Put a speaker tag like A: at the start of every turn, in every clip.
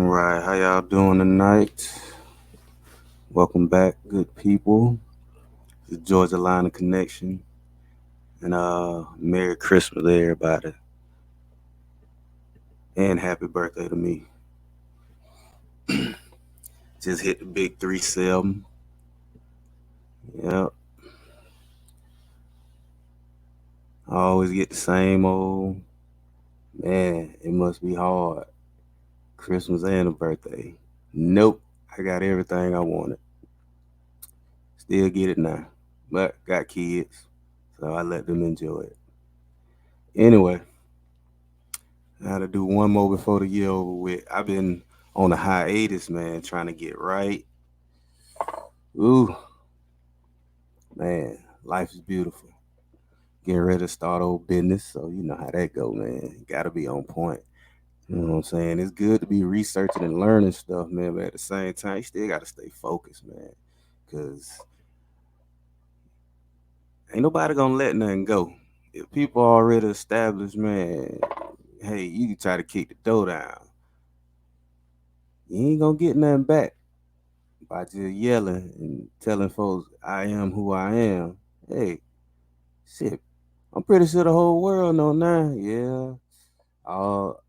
A: All right, how y'all doing tonight? Welcome back, good people. It's Georgia Line of Connection, and Merry Christmas to everybody, and happy birthday to me. Just hit the big 3-7. Yep, I always get the same old. Man, it must be hard. Christmas and a birthday. Nope, I got everything I wanted. Still get it now, but got kids, so I let them enjoy it. Anyway, I had to do one more before the year over with. I've been on a hiatus, man, trying to get right. Ooh, man, life is beautiful. Getting ready to start old business, so you know how that go, man. Got to be on point. You know what I'm saying? It's good to be researching and learning stuff, man, but at the same time, you still got to stay focused, man, because ain't nobody gonna let nothing go. If people already established, man, hey, you can try to kick the door down. You ain't gonna get nothing back by just yelling and telling folks I am who I am. Hey, shit, I'm pretty sure the whole world know now. Yeah, all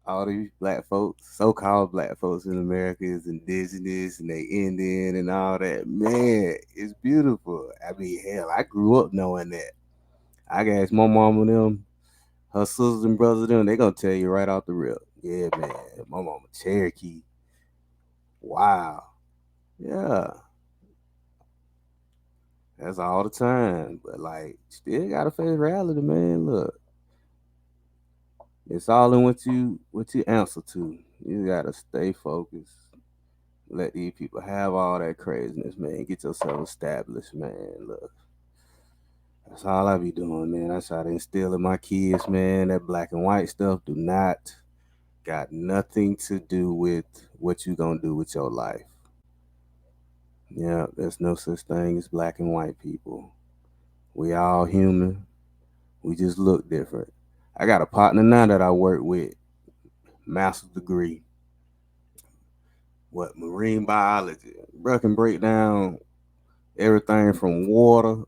A: all these black folks, so-called black folks in America is indigenous and they Indian and all that. Man, it's beautiful. I mean, hell, I grew up knowing that. I can ask my mom and them, her sisters and brothers, them, they gonna tell you right off the rip. Yeah, man, my mama Cherokee. Wow. Yeah, that's all the time. But like, still gotta face reality, man. Look, it's all in what you answer to. You gotta stay focused. Let these people have all that craziness, man. Get yourself established, man. Look, that's all I be doing, man. I try to instill in my kids, man, that black and white stuff do not got nothing to do with what you gonna do with your life. Yeah, there's no such thing as black and white people. We all human. We just look different. I got a partner now that I work with, master's degree, what marine biology. Bro can break down everything from water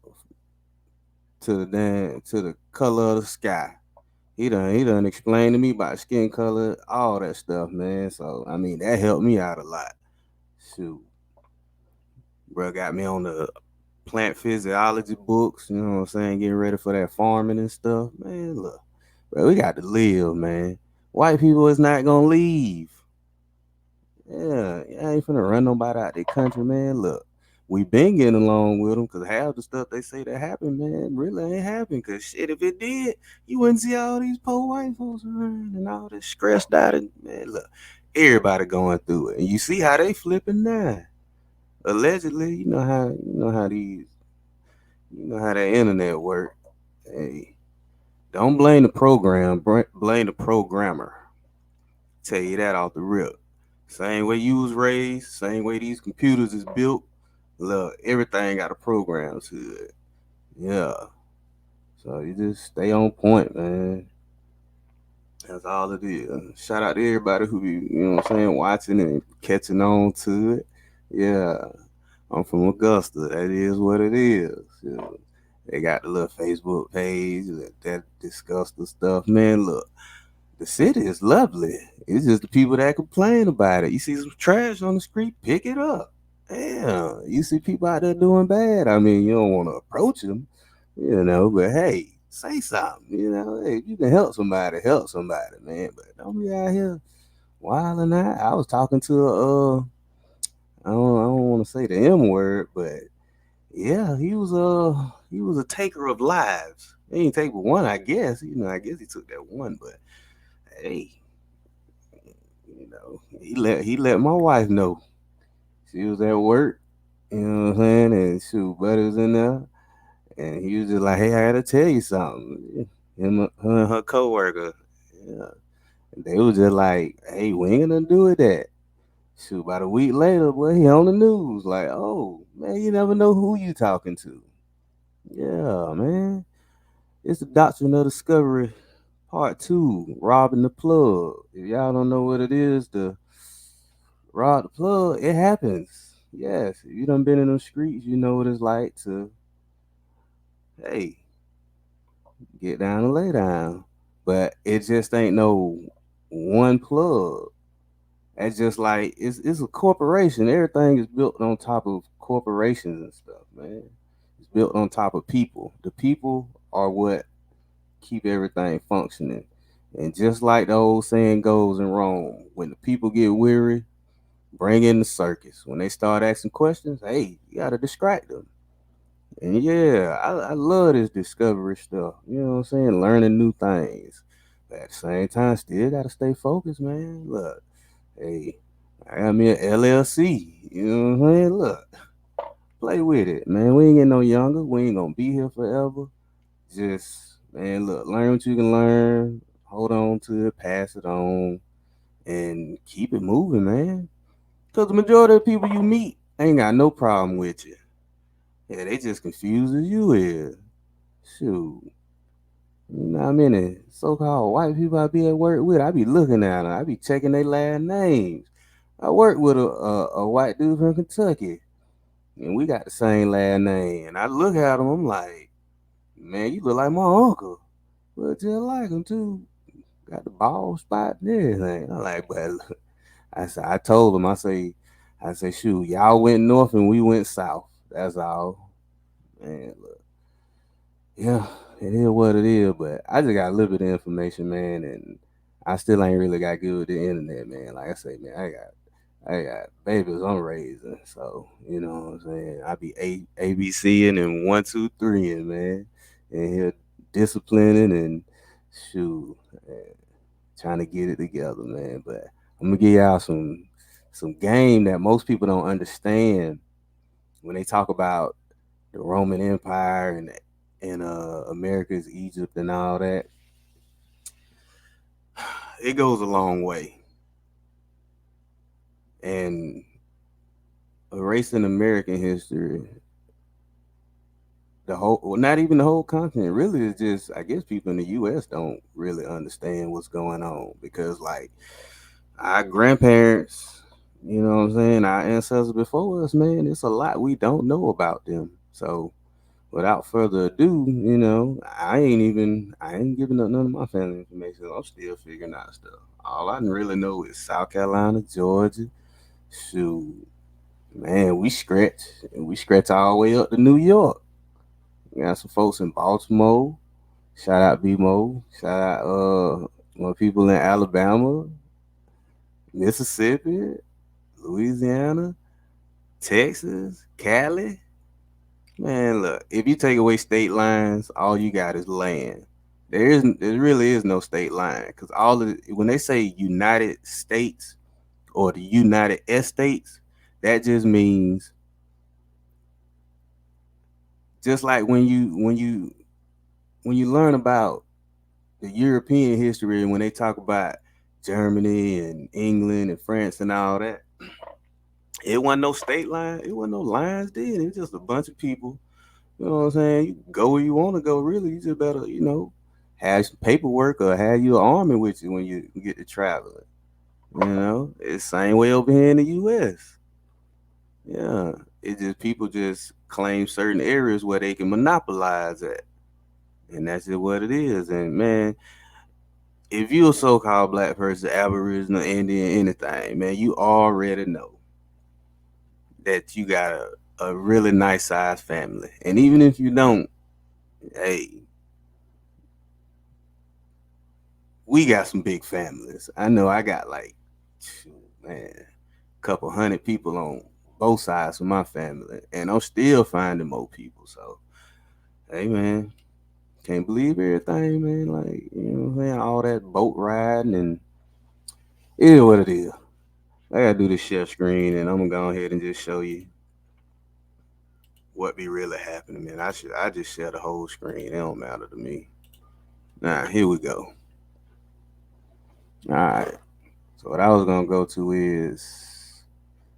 A: to the color of the sky. He done explained to me about skin color, all that stuff, man. So I mean that helped me out a lot. Shoot, bro got me on the plant physiology books. You know what I'm saying? Getting ready for that farming and stuff, man. Look, bro, we got to live, man. White people is not gonna leave. Yeah, I ain't finna run nobody out the country, man. Look, we been getting along with them because half the stuff they say that happened, man, really ain't happened. Cause shit, if it did, you wouldn't see all these poor white folks around and all this stressed out. And man, look, everybody going through it, and you see how they flipping now. Allegedly, you know how that internet work. Hey, don't blame the program, blame the programmer. Tell you that off the rip. Same way you was raised, same way these computers is built. Look, everything got a program to it. Yeah. So you just stay on point, man. That's all it is. Shout out to everybody who be, you know what I'm saying, watching and catching on to it. Yeah. I'm from Augusta. That is what it is. Yeah. They got the little Facebook page that discuss the stuff. Man, look, the city is lovely. It's just the people that complain about it. You see some trash on the street, pick it up. Damn, you see people out there doing bad. I mean, you don't want to approach them, but hey, say something. Hey, if you can help somebody, man. But don't be out here wilding out. I was talking to I don't want to say the M word, but yeah, he was a taker of lives. He ain't take but one, I guess. I guess he took that one, but hey, he let my wife know. She was at work, you know what I'm saying, and shoot, buddy was in there, and he was just like, "Hey, I gotta tell you something." Her and her coworker, yeah, and they was just like, "Hey, we ain't gonna do it that." Shoot, about a week later, boy, he on the news, like, "Oh man, you never know who you talking to." Yeah, man, it's the Doctrine of Discovery Part 2, robbing the plug. If y'all don't know what it is, Rod the plug, it happens. Yes, if you done been in them streets, you know what it's like to, hey, get down and lay down. But it just ain't no one plug. That's just like it's a corporation. Everything is built on top of corporations and stuff, man. It's built on top of people. The people are what keep everything functioning. And just like the old saying goes in Rome, when the people get weary, bring in the circus. When they start asking questions, hey, you gotta distract them. And yeah, I love this discovery stuff. You know what I'm saying? Learning new things. But at the same time, still gotta stay focused, man. Look, hey, I got me an LLC. You know what I'm saying? Look, play with it, man. We ain't getting no younger. We ain't gonna be here forever. Just, man, look, learn what you can learn. Hold on to it, pass it on, and keep it moving, man. Because the majority of the people you meet ain't got no problem with you. Yeah, they just confused as you is. Shoot. You know how many so-called white people I be at work with? I be looking at them. I be checking their last names. I work with a white dude from Kentucky, and we got the same last name. And I look at him, I'm like, man, you look like my uncle. But just like him too. Got the bald spot and everything. I'm like, but look, I told him, I say, shoot, y'all went north and we went south. That's all. Man, look, yeah, it is what it is. But I just got a little bit of information, man, and I still ain't really got good with the internet, man. Like I say, man, I got babies I'm raising, so you know what I'm saying. I be ABCing and 1, 2, 3, man, and here disciplining and shoot, man, trying to get it together, man. But I'm gonna give y'all some game that most people don't understand when they talk about the Roman Empire and America's Egypt and all that. It goes a long way, and erasing American history, the whole, well, not even the whole continent, really is just, I guess people in the U.S. don't really understand what's going on because, like, our grandparents, you know what I'm saying, our ancestors before us, man, it's a lot we don't know about them. So without further ado, I ain't giving up none of my family information. I'm still figuring out stuff. All I really know is South Carolina, Georgia. Shoot, man, we scratch all the way up to New York. We got some folks in Baltimore. Shout out BMO. Shout out my people in Alabama, Mississippi, Louisiana, Texas, Cali. Man, look, if you take away state lines, all you got is land. There really is no state line because when they say United States or the United Estates, that just means just like when you learn about the European history and when they talk about Germany and England and France and all that, it wasn't no state line, it wasn't no lines then. It was just a bunch of people. You know what I'm saying? You go where you want to go. Really, you just better, have some paperwork or have your army with you when you get to traveling. It's the same way over here in the U.S. Yeah, it just people just claim certain areas where they can monopolize at, and that's just what it is. And man, if you're a so-called black person, Aboriginal, Indian, anything, man, you already know that you got a really nice sized family. And even if you don't, hey, we got some big families. I know I got like, man, a couple hundred people on both sides of my family, and I'm still finding more people. So, hey, man, can't believe everything, man. Like, you know what I'm saying? All that boat riding, and it is what it is. I gotta do this share screen, and I'm gonna go ahead and just show you what be really happening, man. I just share the whole screen. It don't matter to me. Now, here we go. All right. So what I was gonna go to is,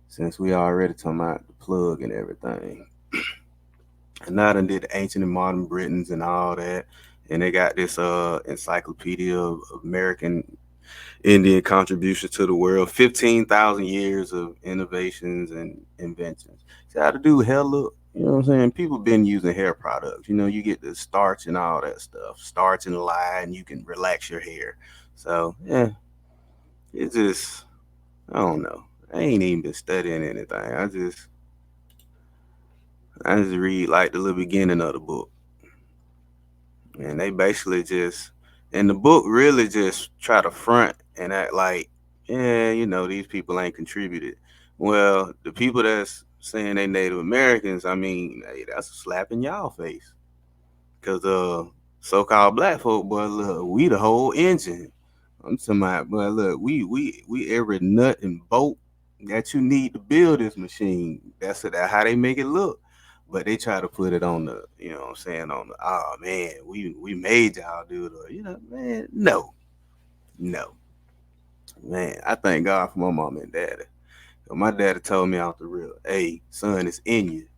A: since we already talking about the plug and everything, and I done did the ancient and modern Britons and all that, and they got this encyclopedia of American Indian contributions to the world, 15,000 years of innovations and inventions. See how to do hair look? You know what I'm saying? People been using hair products. You know, you get the starch and all that stuff. Starch and lye, and you can relax your hair. So, yeah, it's just, I don't know. I ain't even been studying anything. I just read like the little beginning of the book. And they basically just, and the book really just try to front and act like, yeah, you know, these people ain't contributed. Well, the people that's saying they Native Americans, I mean, hey, that's a slap in y'all face. Cause so-called black folk, boy, look, we the whole engine. I'm talking about, boy, look, we every nut and bolt that you need to build this machine. That's how they make it look. But they try to put it on the, you know what I'm saying, on the, oh man, we made y'all do it. You know, man, no, no. Man, I thank God for my mom and daddy. My daddy told me out the real, hey, son, it's in you.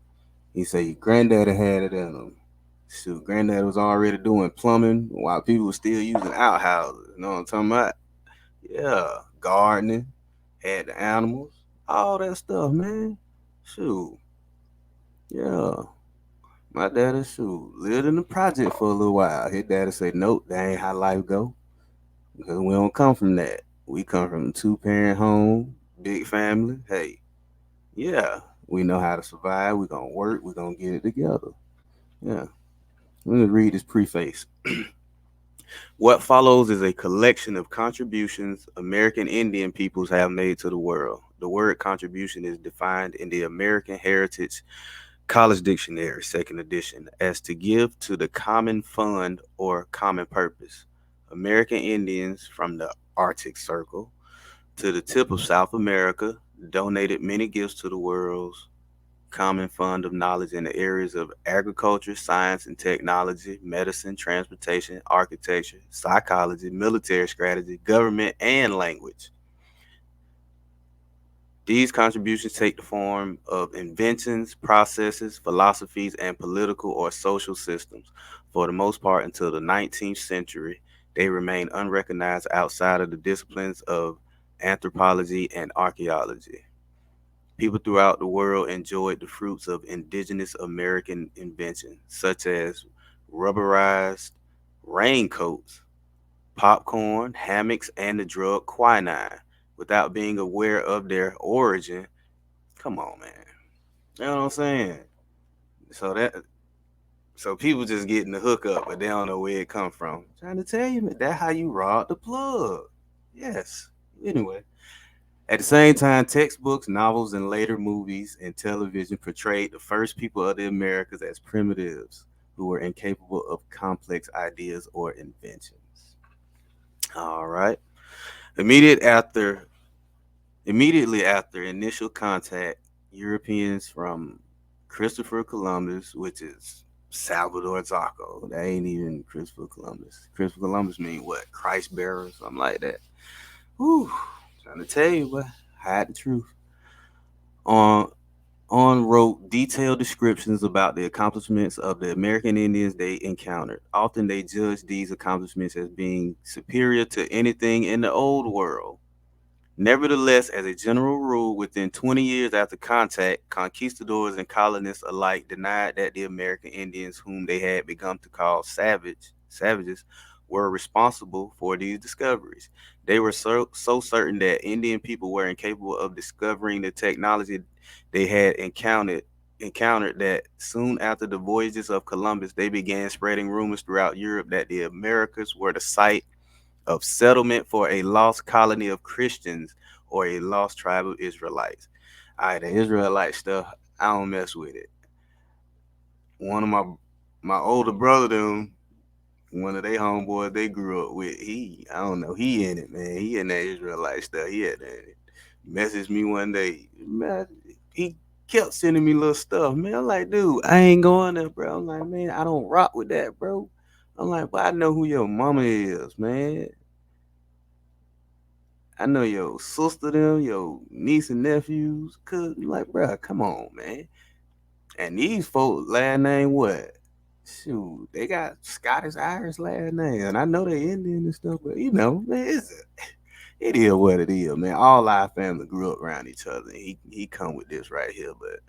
A: He said your granddaddy had it in him. Shoot, granddaddy was already doing plumbing while people were still using outhouses. You know what I'm talking about? Yeah, gardening, had the animals, all that stuff, man. Shoot, yeah. My daddy, shoot, lived in the project for a little while. His daddy said, nope, that ain't how life go. Because we don't come from that. We come from a two-parent home, big family. Hey, yeah, we know how to survive. We're going to work. We're going to get it together. Yeah. Let me read this preface. What follows is a collection of contributions American Indian peoples have made to the world. The word contribution is defined in the American Heritage College Dictionary, second edition, as to give to the common fund or common purpose. American Indians from the Arctic Circle to the tip of South America donated many gifts to the world's common fund of knowledge in the areas of agriculture, science and technology, medicine, transportation, architecture, psychology, military strategy, government, and language. These contributions take the form of inventions, processes, philosophies, and political or social systems. For the most part, until the 19th century, they remain unrecognized outside of the disciplines of anthropology and archaeology. People throughout the world enjoyed the fruits of indigenous American inventions, such as rubberized raincoats, popcorn, hammocks, and the drug quinine, without being aware of their origin. Come on, man. You know what I'm saying? So that so people just getting the hookup, but they don't know where it come from. Trying to tell you, man, that's how you rob the plug. Yes. Anyway. At the same time, textbooks, novels, and later movies and television portrayed the first people of the Americas as primitives who were incapable of complex ideas or inventions. All right. Immediate after, Immediately after initial contact, Europeans from Christopher Columbus, which is Salvador Zaco, that ain't even Christopher Columbus. Christopher Columbus mean what? Christ bearer, something like that. Whew, trying to tell you, but hide the truth. On wrote detailed descriptions about the accomplishments of the American Indians they encountered. Often they judged these accomplishments as being superior to anything in the old world. Nevertheless, as a general rule, within 20 years after contact, conquistadors and colonists alike denied that the American Indians, whom they had begun to call savages, were responsible for these discoveries. They were so certain that Indian people were incapable of discovering the technology they had encountered that soon after the voyages of Columbus, they began spreading rumors throughout Europe that the Americas were the site of settlement for a lost colony of Christians or a lost tribe of Israelites. All right, the Israelite stuff, I don't mess with it. One of my older brother, them, one of they homeboys they grew up with, I don't know, he in it, man. He in that Israelite stuff. He had that. Messaged me one day, man. He kept sending me little stuff, man. I'm like, dude, I ain't going there, bro. I'm like, man, I don't rock with that, bro. I'm like, but I know who your mama is, man. I know your sister, them, your niece and nephews. Cause like, bro, come on, man. And these folks, last name what? Shoot, they got Scottish Irish last name, and I know they Indian and stuff, but you know, man, It is what it is, man. All our family grew up around each other. He come with this right here, but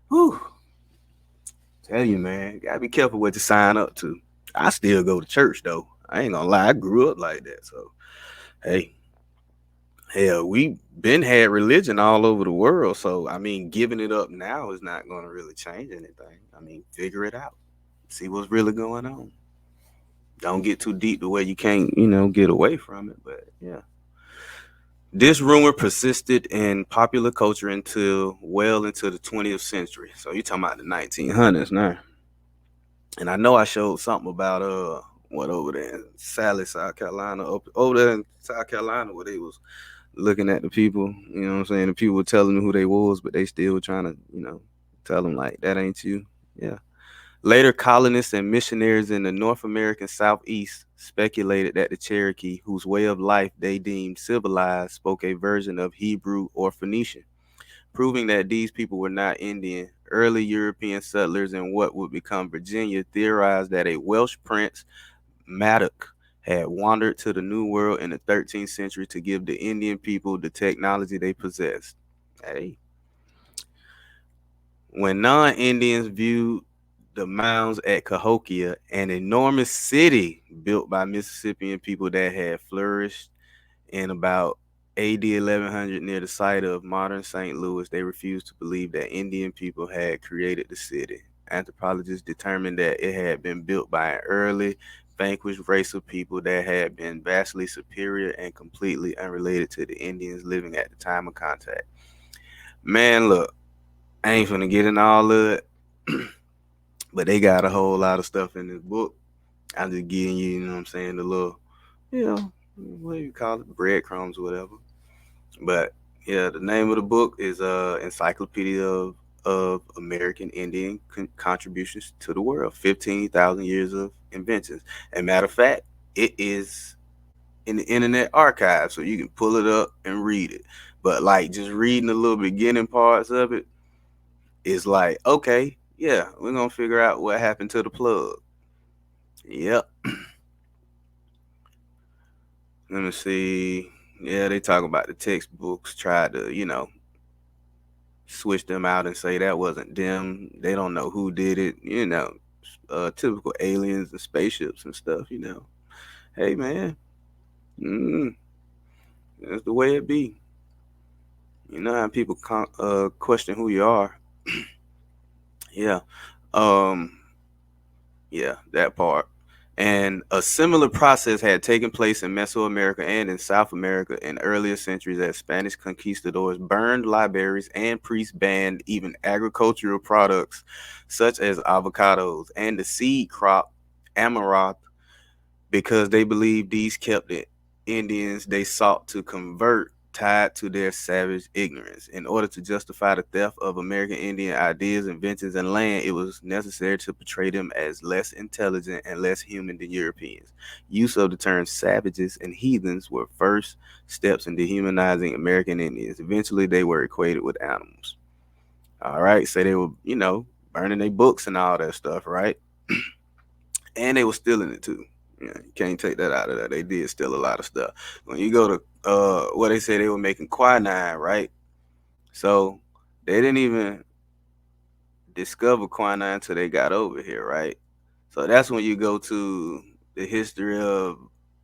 A: whew, tell you, man, gotta be careful what you sign up to. I still go to church though. I ain't gonna lie, I grew up like that. So hey, hell, we been had religion all over the world. So I mean, giving it up now is not gonna really change anything. I mean, figure it out, see what's really going on. Don't get too deep to where you can't, get away from it. But yeah. This rumor persisted in popular culture until well into the 20th century. So you're talking about the 1900s now. And I know I showed something about what over there in Sally, South Carolina, over there in South Carolina, where they was looking at the people. You know what I'm saying? The people were telling them who they was, but they still were trying to, tell them like that ain't you. Yeah. Later, colonists and missionaries in the North American Southeast speculated that the Cherokee, whose way of life they deemed civilized, spoke a version of Hebrew or Phoenician, proving that these people were not Indian. Early European settlers in what would become Virginia theorized that a Welsh prince, Madoc, had wandered to the New World in the 13th century to give the Indian people the technology they possessed. Hey, when non-Indians viewed the mounds at Cahokia, an enormous city built by Mississippian people that had flourished in about AD 1100 near the site of modern St. Louis, they refused to believe that Indian people had created the city. Anthropologists determined that it had been built by an early, vanquished race of people that had been vastly superior and completely unrelated to the Indians living at the time of contact. Man, look, I ain't finna get in all of it, but they got a whole lot of stuff in this book. I'm just giving you, you know what I'm saying, the little, what do you call it, breadcrumbs or whatever. But yeah, the name of the book is Encyclopedia of American Indian Contributions to the World, 15,000 Years of Inventions. And matter of fact, it is in the Internet Archive, so you can pull it up and read it. But like just reading the little beginning parts of it is like, okay, yeah, we're gonna figure out what happened to the plug. Yep. Let me see. Yeah, they talk about the textbooks, try to, switch them out and say that wasn't them. They don't know who did it, typical aliens and spaceships and stuff. Hey, man, mm, that's the way it be. You know how people question who you are. Yeah. Um, yeah, that part. And a similar process had taken place in Mesoamerica and in South America in earlier centuries as Spanish conquistadors burned libraries and priests banned even agricultural products such as avocados and the seed crop amaranth because they believed these kept the Indians they sought to convert tied to their savage ignorance. In order to justify the theft of American Indian ideas, inventions, and land, it was necessary to portray them as less intelligent and less human than Europeans. Use of the term savages and heathens were first steps in dehumanizing American Indians. Eventually, they were equated with animals. All right, so they were, burning their books and all that stuff, right? And they were stealing it too. Yeah, you can't take that out of that. They did steal a lot of stuff. When you go to what they say they were making quinine, right? So they didn't even discover quinine until they got over here, right? So that's when you go to the history of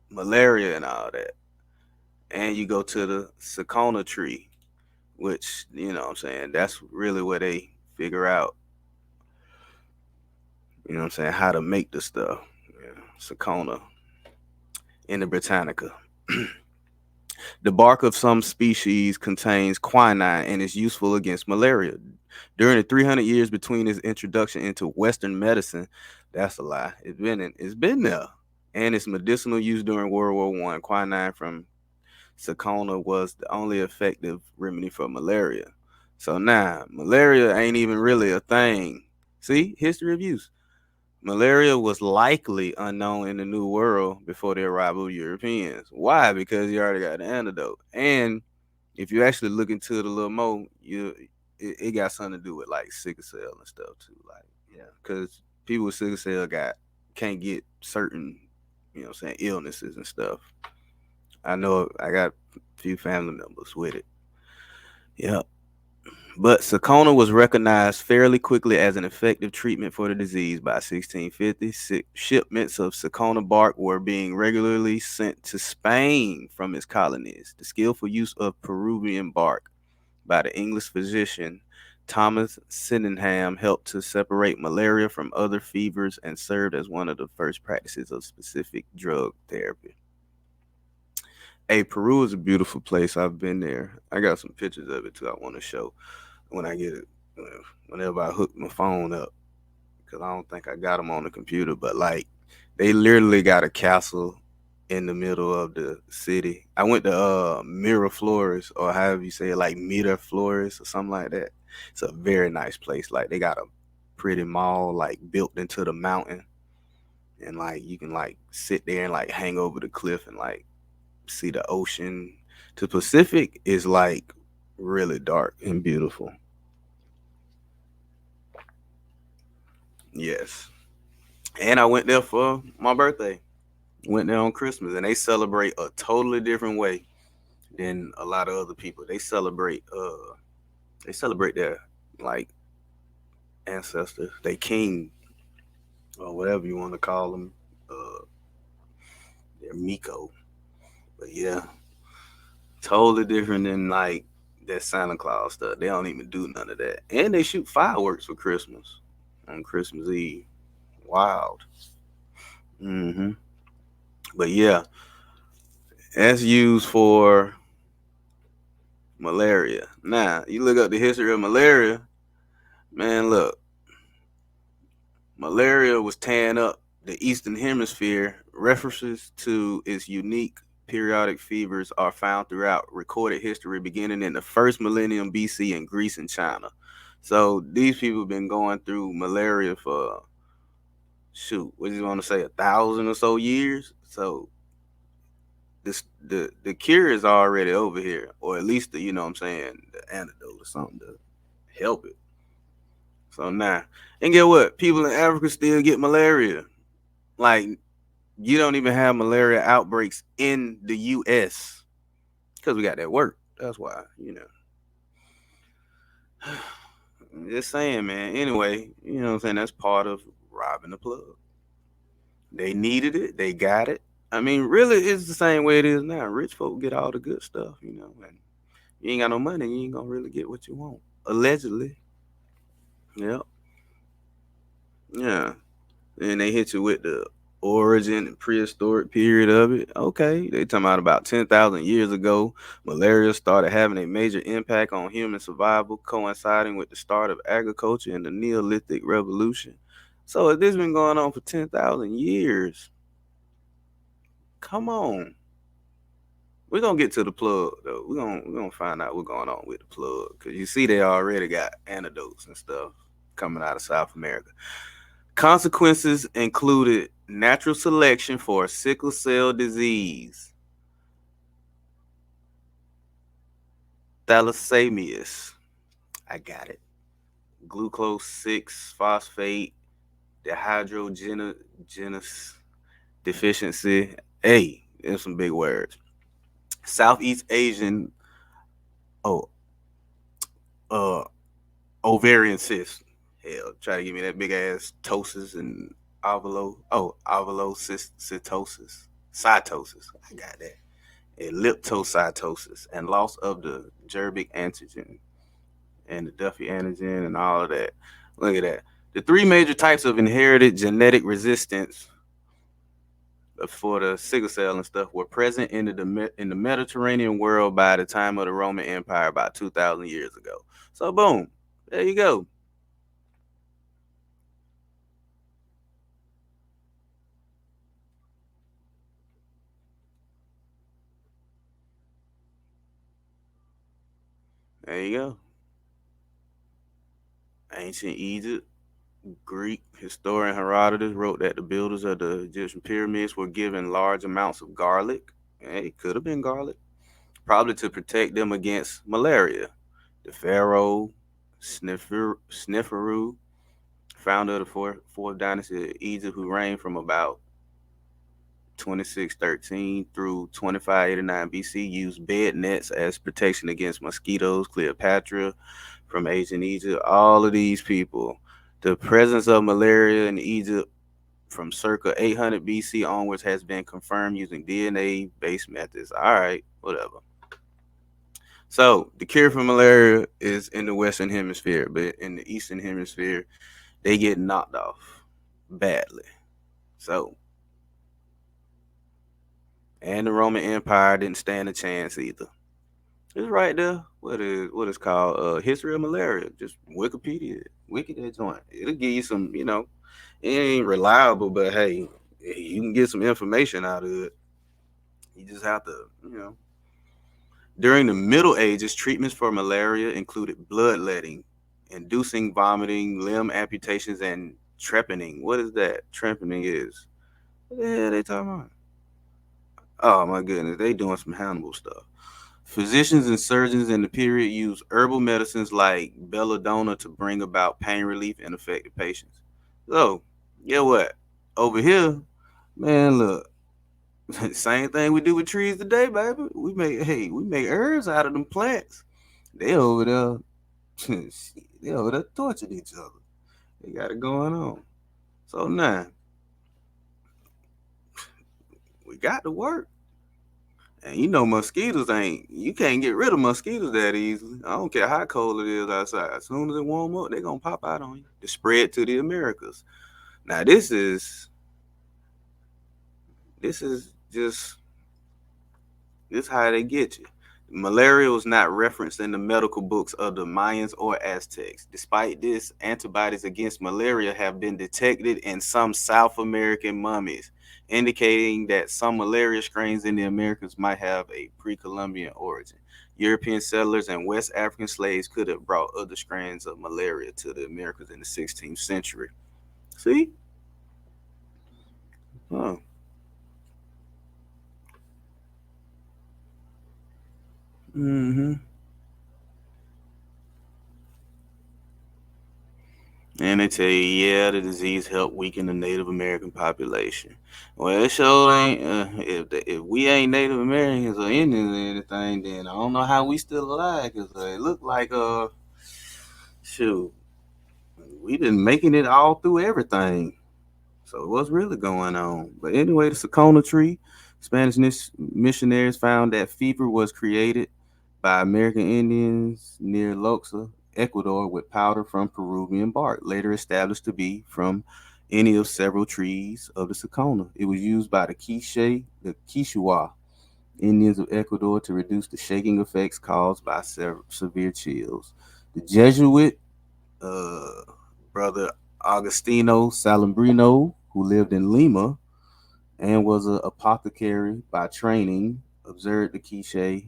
A: malaria and all that. And you go to the Sakona tree, which, what I'm saying, that's really where they figure out, what I'm saying, how to make the stuff. Yeah, Sakona in the Britannica. The bark of some species contains quinine and is useful against malaria. During the 300 years between its introduction into Western medicine, that's a lie. It's been there, and its medicinal use during World War One. Quinine from Sakona was the only effective remedy for malaria. So now malaria ain't even really a thing. See, history of use. Malaria was likely unknown in the New World before the arrival of Europeans. Why? Because you already got the antidote. And if you actually look into it a little more, it got something to do with like sickle cell and stuff too. Like, yeah, because people with sickle cell can't get certain, illnesses and stuff. I know I got a few family members with it. Yeah. But Sakona was recognized fairly quickly as an effective treatment for the disease. By 1650, shipments of Sakona bark were being regularly sent to Spain from its colonies. The skillful use of Peruvian bark by the English physician Thomas Sydenham helped to separate malaria from other fevers and served as one of the first practices of specific drug therapy. Hey, Peru is a beautiful place. I've been there. I got some pictures of it too. I want to show when I get it, whenever I hook my phone up, because I don't think I got them on the computer. But like, they literally got a castle in the middle of the city. I went to Miraflores, or however you say it, like Miraflores or something like that. It's a very nice place. Like, they got a pretty mall like built into the mountain, and like you can like sit there and like hang over the cliff and like see the ocean. The Pacific is like really dark and beautiful. Yes. And I went there for my birthday. Went there on Christmas, and they celebrate a totally different way than a lot of other people. They celebrate their like ancestors, they king or whatever you want to call them, uh their Miko. But yeah, totally different than like that Santa Claus stuff. They don't even do none of that. And they shoot fireworks for Christmas on Christmas Eve. Wild. Hmm. But yeah, that's used for malaria. Now, you look up the history of malaria, man, look, malaria was tearing up the Eastern Hemisphere. References to its unique periodic fevers are found throughout recorded history, beginning in the first millennium BC in Greece and China. So these people have been going through malaria for, shoot, what do you want to say, 1,000 or so years? So the cure is already over here, or at least the, you know what I'm saying, the antidote or something to help it. So now, and get what? People in Africa still get malaria. Like, you don't even have malaria outbreaks in the U.S. because we got that work. That's why, you know. Just saying, man. Anyway, you know what I'm saying? That's part of robbing the plug. They needed it. They got it. I mean, really, it's the same way it is now. Rich folk get all the good stuff, you know. And you ain't got no money, you ain't gonna really get what you want. Allegedly. Yep. Yeah. And they hit you with the origin and prehistoric period of it. Okay, they talking about 10,000 years ago, malaria started having a major impact on human survival, coinciding with the start of agriculture and the Neolithic Revolution. So if this been going on for 10,000 years, come on. We're gonna get to the plug though. We're gonna find out what's going on with the plug. Cause you see they already got antidotes and stuff coming out of South America. Consequences included natural selection for sickle cell disease, thalassemias. I got it. Glucose 6 phosphate dehydrogenase deficiency. Hey, there's some big words. Southeast Asian, oh, uh, ovarian cyst. Hell, try to give me that big ass ptosis and ovulocytosis. Cytosis. I got that. Elliptocytosis and loss of the gerbic antigen and the Duffy antigen and all of that. Look at that. The three major types of inherited genetic resistance for the sickle cell and stuff were present in the Mediterranean world by the time of the Roman Empire about 2,000 years ago. So boom, there you go. There you go. Ancient Egypt, Greek historian Herodotus wrote that the builders of the Egyptian pyramids were given large amounts of garlic. Hey, it could have been garlic, probably to protect them against malaria. The pharaoh Sneferu, founder of the fourth dynasty of Egypt, who reigned from about 2613 through 2589 BC used bed nets as protection against mosquitoes. Cleopatra from ancient Egypt, all of these people. The presence of malaria in Egypt from circa 800 BC onwards has been confirmed using DNA based methods. All right, whatever. So, the cure for malaria is in the Western Hemisphere, but in the Eastern Hemisphere, they get knocked off badly. So, and the Roman Empire didn't stand a chance either. It's right there. What is called history of malaria. Just Wikipedia, wiki that joint. It'll give you some. It ain't reliable, but hey, you can get some information out of it. You just have to, During the Middle Ages, treatments for malaria included bloodletting, inducing vomiting, limb amputations, and trepanning. What is that? Trepanning is. What the hell they talking about? Oh my goodness, they doing some Hannibal stuff. Physicians and surgeons in the period used herbal medicines like belladonna to bring about pain relief in affected patients. So, yeah, what? Over here, man, look, same thing we do with trees today, baby. We make herbs out of them plants. They over there, they over there torturing each other. They got it going on. So now we got to work. And mosquitoes you can't get rid of mosquitoes that easily. I don't care how cold it is outside. As soon as it warm up, they're gonna pop out on you to spread to the Americas. Now this is just this how they get you. Malaria was not referenced in the medical books of the Mayans or Aztecs. Despite this, antibodies against malaria have been detected in some South American mummies, indicating that some malaria strains in the Americas might have a pre-Columbian origin. European settlers and West African slaves could have brought other strains of malaria to the Americas in the 16th century. See? Huh. Mm-hmm. And they tell you, yeah, the disease helped weaken the Native American population. Well, it sure ain't. If we ain't Native Americans or Indians or anything, then I don't know how we still alive. Cause it look like shoot, we been making it all through everything. So what's really going on? But anyway, the Sakona tree, Spanish missionaries found that fever was created by American Indians near Loxa, Ecuador, with powder from Peruvian bark, later established to be from any of several trees of the Sakona. It was used by the Quichua Indians of Ecuador to reduce the shaking effects caused by severe chills. The Jesuit uh, brother Agostino Salambrino, who lived in Lima and was an apothecary by training, observed the quiche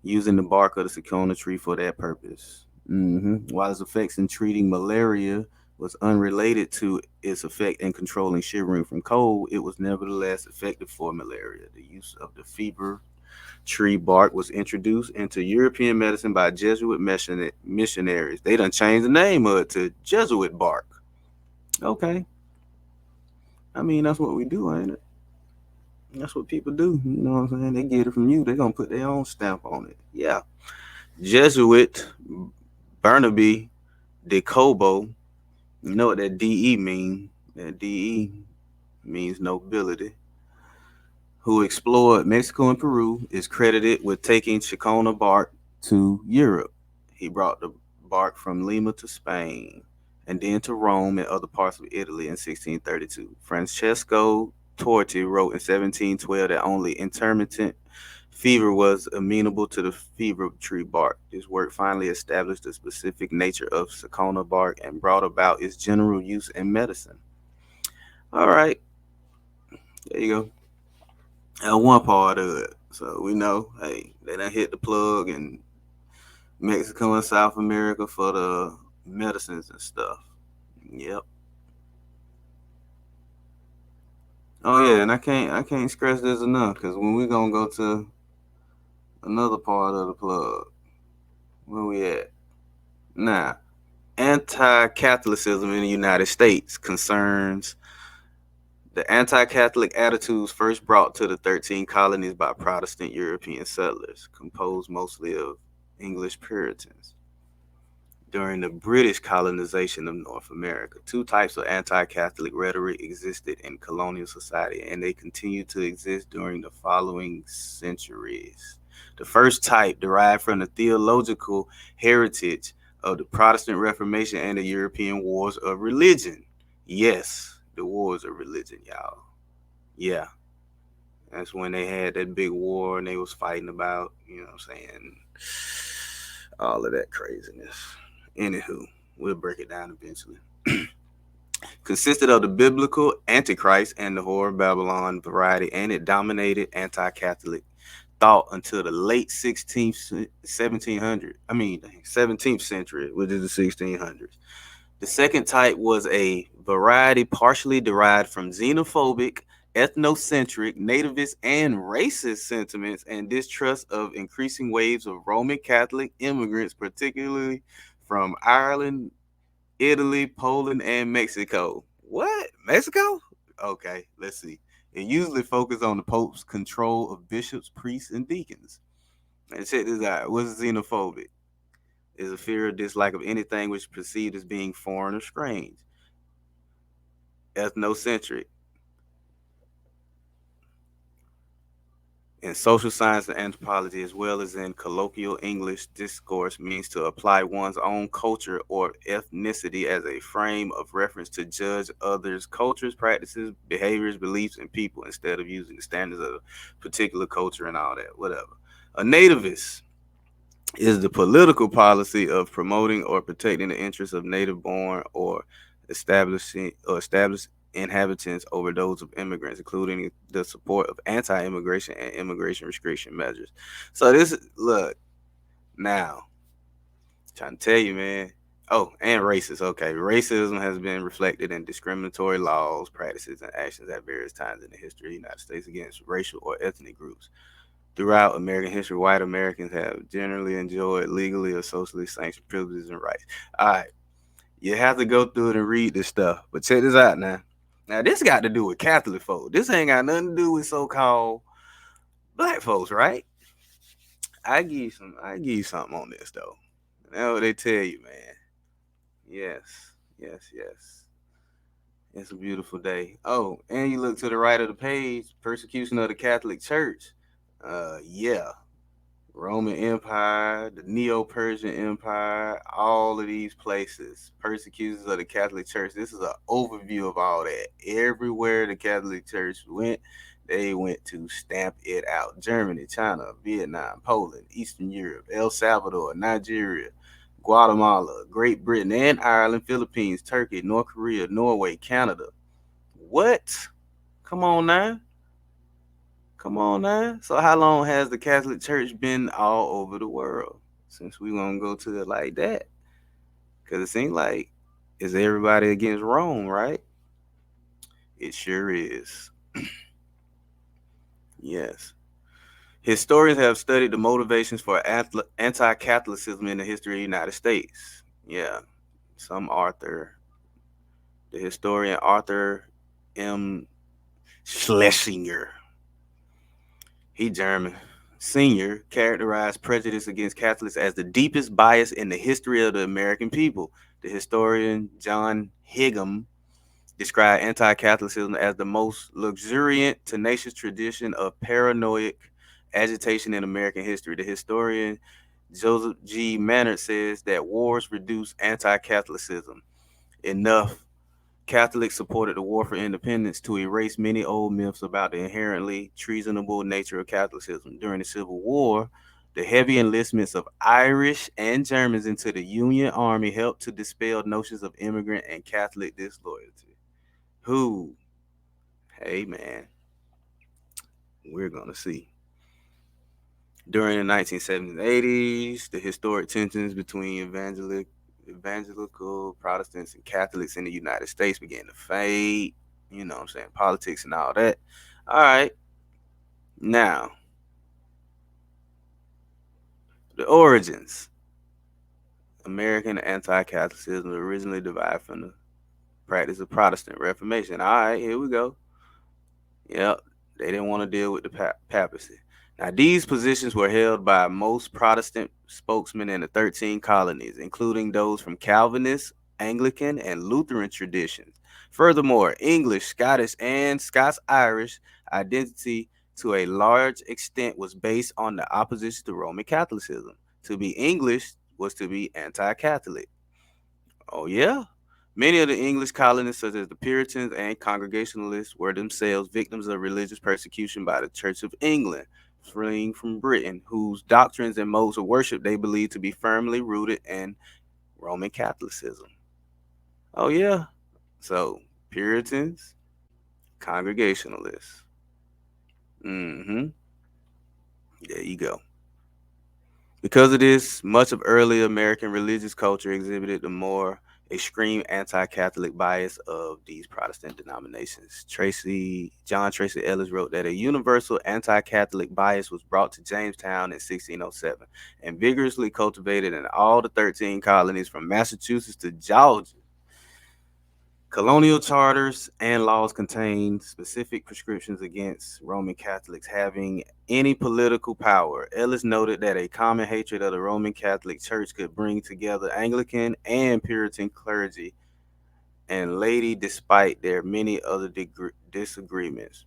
A: using the bark of the Sakona tree for that purpose. While its effects in treating malaria was unrelated to its effect in controlling shivering from cold, it was nevertheless effective for malaria. The use of the fever tree bark was introduced into European medicine by Jesuit missionaries. They done changed the name of it to Jesuit bark. Okay. I mean, that's what we do, ain't it? That's what people do. You know what I'm saying? They get it from you. They're going to put their own stamp on it. Yeah. Jesuit Burnaby de Cobo. You know what that DE mean? That DE means nobility. Who explored Mexico and Peru, is credited with taking Chacona bark to Europe. He brought the bark from Lima to Spain and then to Rome and other parts of Italy in 1632. Francesco Torti wrote in 1712 that only intermittent fever was amenable to the fever tree bark. This work finally established the specific nature of Chacona bark and brought about its general use in medicine. All right, there you go. One part of it. So we know, hey, they done hit the plug in Mexico and South America for the medicines and stuff. Yep. Oh yeah, and I can't stress this enough because when we gonna go to another part of the plug, where we at? Now, anti-Catholicism in the United States concerns The anti-Catholic attitudes first brought to the 13 colonies by Protestant European settlers, composed mostly of English Puritans. During the British colonization of North America, two types of anti-Catholic rhetoric existed in colonial society, and they continue to exist during the following centuries. The first type derived from the theological heritage of the Protestant Reformation and the European wars of religion. Yes, the wars of religion, y'all. Yeah, that's when they had that big war and they was fighting about, what I'm saying, all of that craziness. Anywho, we'll break it down eventually. Consisted of the biblical Antichrist and the Whore of Babylon variety, and it dominated anti-Catholic thought until the late 17th century, which is the 1600s. The second type was a variety partially derived from xenophobic, ethnocentric, nativist, and racist sentiments and distrust of increasing waves of Roman Catholic immigrants, particularly from Ireland, Italy, Poland, and Mexico. What? Mexico? Okay, let's see. It usually focuses on the Pope's control of bishops, priests, and deacons. And check this out. What's xenophobic? Is a fear or dislike of anything which is perceived as being foreign or strange. Ethnocentric. In social science and anthropology, as well as in colloquial English discourse, means to apply one's own culture or ethnicity as a frame of reference to judge others' cultures, practices, behaviors, beliefs, and people instead of using the standards of a particular culture and all that, whatever. A nativist is the political policy of promoting or protecting the interests of native born or established inhabitants over those of immigrants, including the support of anti-immigration and immigration restriction measures. So this, look, now, trying to tell you, man. Oh, and racist. Okay, racism has been reflected in discriminatory laws, practices, and actions at various times in the history of the United States against racial or ethnic groups. Throughout American history, white Americans have generally enjoyed legally or socially sanctioned privileges and rights. All right, you have to go through it and read this stuff. But check this out now. Now, this got to do with Catholic folks. This ain't got nothing to do with so-called black folks, right? I give you something on this though. That's what they tell you, man. Yes, yes, yes. It's a beautiful day. Oh, and you look to the right of the page, persecution of the Catholic Church. Yeah. Roman Empire, the Neo-Persian Empire, all of these places, persecutors of the Catholic Church. This is an overview of all that. Everywhere the Catholic Church went, they went to stamp it out. Germany, China, Vietnam, Poland, Eastern Europe, El Salvador, Nigeria, Guatemala, Great Britain and Ireland, Philippines, Turkey, North Korea, Norway, Canada. What? Come on now. Come on now. So how long has the Catholic Church been all over the world? Since we gonna go to it like that. Cause it seems like is everybody against Rome, right? It sure is. Yes. Historians have studied the motivations for anti-Catholicism in the history of the United States. Yeah. The historian Arthur M. Schlesinger, he German, Sr., characterized prejudice against Catholics as the deepest bias in the history of the American people. The historian John Higham described anti-Catholicism as the most luxuriant, tenacious tradition of paranoid agitation in American history. The historian Joseph G. Mannert says that wars reduce anti-Catholicism enough. Catholics supported the war for independence to erase many old myths about the inherently treasonable nature of Catholicism. During the Civil War, the heavy enlistments of Irish and Germans into the Union Army helped to dispel notions of immigrant and Catholic disloyalty. Who? Hey, man, we're going to see. During the 1970s and 80s, the historic tensions between evangelical Protestants and Catholics in the United States began to fade. You know what I'm saying? Politics and all that. All right. Now, the origins. American anti-Catholicism originally derived from the practice of Protestant Reformation. All right, here we go. Yep, they didn't want to deal with the papacy. Now, these positions were held by most Protestant spokesmen in the 13 colonies, including those from Calvinist, Anglican, and Lutheran traditions. Furthermore, English, Scottish, and Scots-Irish identity to a large extent was based on the opposition to Roman Catholicism. To be English was to be anti-Catholic. Oh, yeah. Many of the English colonists, such as the Puritans and Congregationalists, were themselves victims of religious persecution by the Church of England, fleeing from Britain, whose doctrines and modes of worship they believed to be firmly rooted in Roman Catholicism. Oh, yeah. So, Puritans, Congregationalists. Mm-hmm. There you go. Because of this, much of early American religious culture exhibited the more extreme anti-Catholic bias of these Protestant denominations. John Tracy Ellis wrote that a universal anti-Catholic bias was brought to Jamestown in 1607 and vigorously cultivated in all the 13 colonies from Massachusetts to Georgia. Colonial charters and laws contained specific prescriptions against Roman Catholics having any political power. Ellis noted that a common hatred of the Roman Catholic Church could bring together Anglican and Puritan clergy and laity despite their many other disagreements.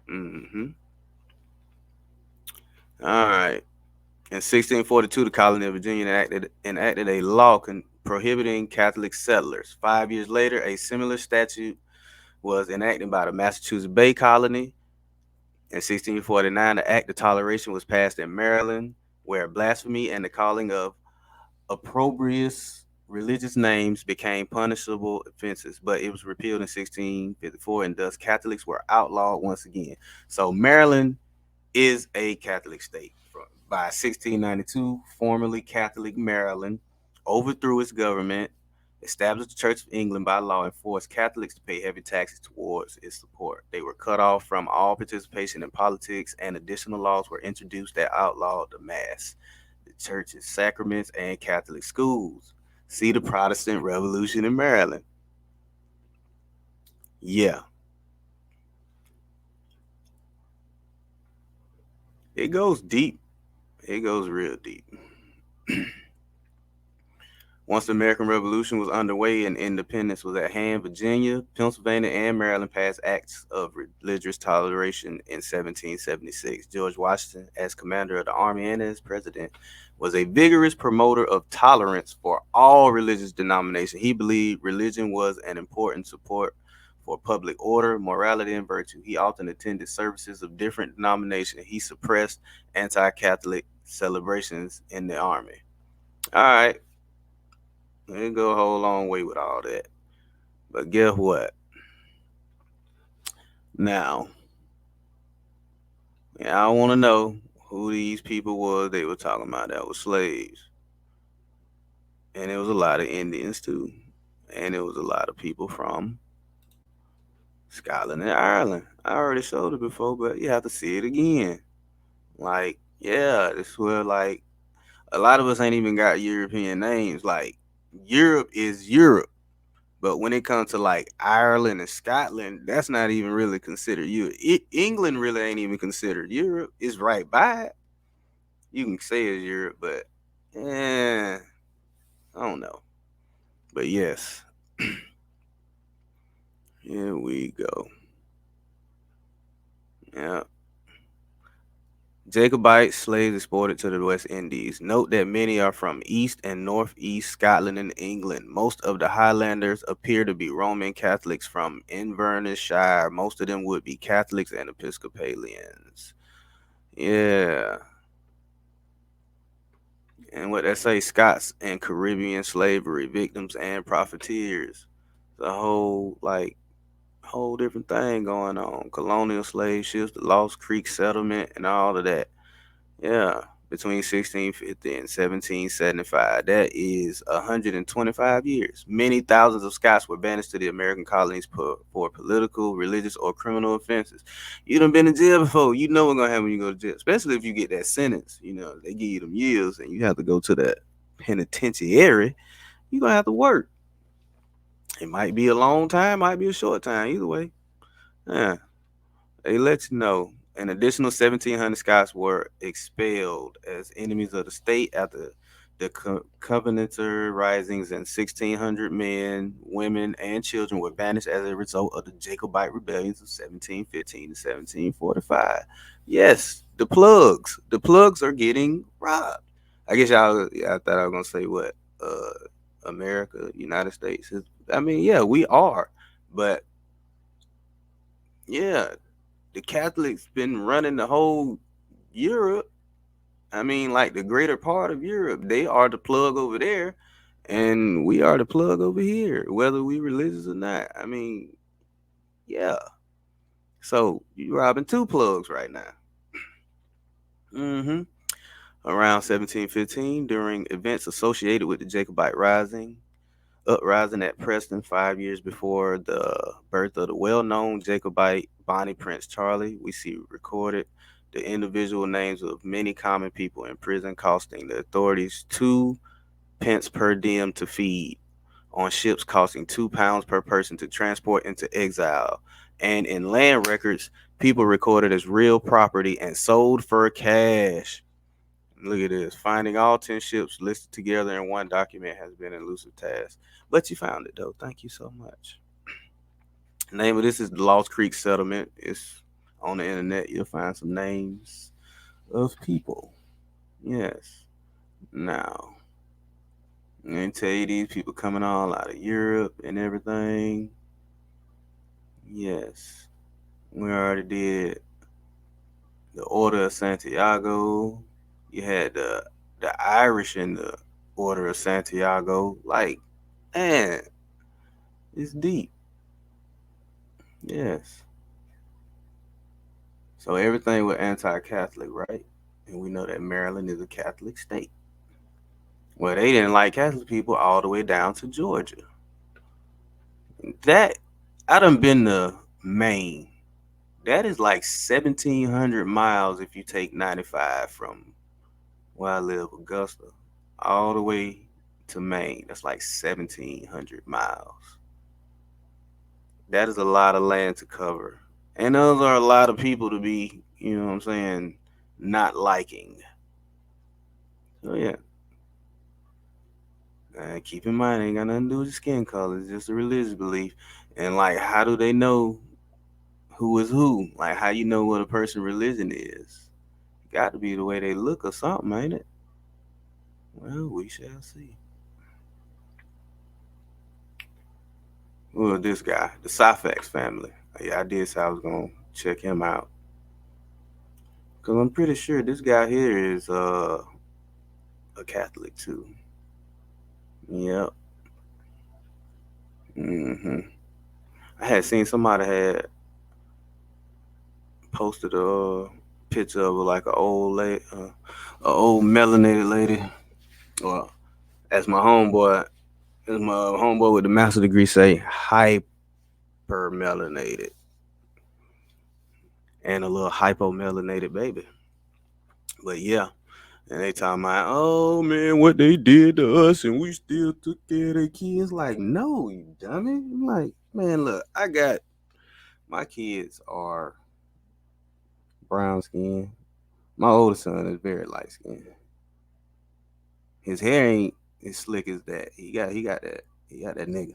A: Mm-hmm. All right. In 1642, the colony of Virginia enacted a law prohibiting Catholic settlers. 5 years later, a similar statute was enacted by the Massachusetts Bay Colony. In 1649, the Act of Toleration was passed in Maryland, where blasphemy and the calling of opprobrious religious names became punishable offenses, but it was repealed in 1654, and thus Catholics were outlawed once again. So Maryland is a Catholic state. By 1692, formerly Catholic Maryland overthrew its government, established the Church of England by law, and forced Catholics to pay heavy taxes towards its support. They were cut off from all participation in politics, and additional laws were introduced that outlawed the Mass, the church's sacraments, and Catholic schools. See the Protestant Revolution in Maryland. Yeah, it goes deep. It goes real deep. Once the American Revolution was underway and independence was at hand, Virginia, Pennsylvania, and Maryland passed acts of religious toleration in 1776. George Washington, as commander of the army and as president, was a vigorous promoter of tolerance for all religious denominations. He believed religion was an important support for public order, morality, and virtue. He often attended services of different denominations. He suppressed anti-Catholic celebrations in the army. All right, it go a whole long way with all that. But guess what? Now, I want to know who these people was they were talking about that was slaves. And it was a lot of Indians too. And it was a lot of people from Scotland and Ireland. I already showed it before, but you have to see it again. Like, yeah, this where like a lot of us ain't even got European names. Like Europe is Europe. But when it comes to like Ireland and Scotland, that's not even really considered Europe. England really ain't even considered Europe. It's right by it. You can say it's Europe, but I don't know. But yes, here we go. Yeah. Jacobite slaves exported to the West Indies. Note that many are from East and Northeast Scotland and England. Most of the Highlanders appear to be Roman Catholics from Inverness Shire. Most of them would be Catholics and Episcopalians. Yeah. And what they say, Scots and Caribbean slavery, victims and profiteers. The whole different thing going on. Colonial slave ships, the Lost Creek settlement, and all of that. Yeah, between 1650 and 1775. That is 125 years. Many thousands of Scots were banished to the American colonies for political, religious, or criminal offenses. You done been in jail before. You know what's going to happen when you go to jail, especially if you get that sentence. You know, they give you them years and you have to go to that penitentiary. You're going to have to work. It might be a long time, might be a short time. Either way, yeah, they let you know. An additional 1,700 Scots were expelled as enemies of the state after the Covenanter risings, and 1,600 men, women, and children were banished as a result of the Jacobite rebellions of 1715 to 1745. Yes, the plugs. The plugs are getting robbed. I guess I thought I was gonna say what? America, United States. I mean, yeah, we are, but yeah, the Catholics been running the whole Europe. I mean, like the greater part of Europe, they are the plug over there, and we are the plug over here, whether we religious or not. I mean, yeah. So you robbing two plugs right now. Mm-hmm. Around 1715, during events associated with the Jacobite uprising at Preston 5 years before the birth of the well-known Jacobite Bonnie Prince Charlie, we see recorded the individual names of many common people in prison, costing the authorities 2 pence per diem to feed, on ships costing £2 per person to transport into exile, and in land records, people recorded as real property and sold for cash. Look at this. Finding all 10 ships listed together in one document has been an elusive task. But you found it, though. Thank you so much. The name of this is the Lost Creek Settlement. It's on the internet. You'll find some names of people. Yes. Now, I'm going to tell you these people coming all out of Europe and everything. Yes. We already did the Order of Santiago. You had the Irish in the Order of Santiago. Like, man, it's deep. Yes. So everything was anti-Catholic, right? And we know that Maryland is a Catholic state. Well, they didn't like Catholic people all the way down to Georgia. That I done been to Maine. That is like 1,700 miles if you take 95 from where I live, Augusta, all the way to Maine. That's like 1,700 miles. That is a lot of land to cover. And those are a lot of people to be, you know what I'm saying, not liking. So yeah. Keep in mind, it ain't got nothing to do with the skin color. It's just a religious belief. And like, how do they know who is who? Like, how you know what a person's religion is? Got to be the way they look or something, ain't it? Well, we shall see. Well, this guy, the Syphax family. Yeah, I did say I was gonna check him out because I'm pretty sure this guy here is a Catholic too. Yep. Hmm. I had seen somebody had posted a picture of like an old lady, a old melanated lady. Well, as my homeboy, as my homeboy with the master degree say, hyper melanated, and a little hypomelanated baby. But yeah, and they talking about, oh man, what they did to us, and we still took care of their kids. Like, no, you dummy. I'm like, man, look, I got my kids are brown skin. My oldest son is very light skinned. His hair ain't as slick as that. He got that nigga.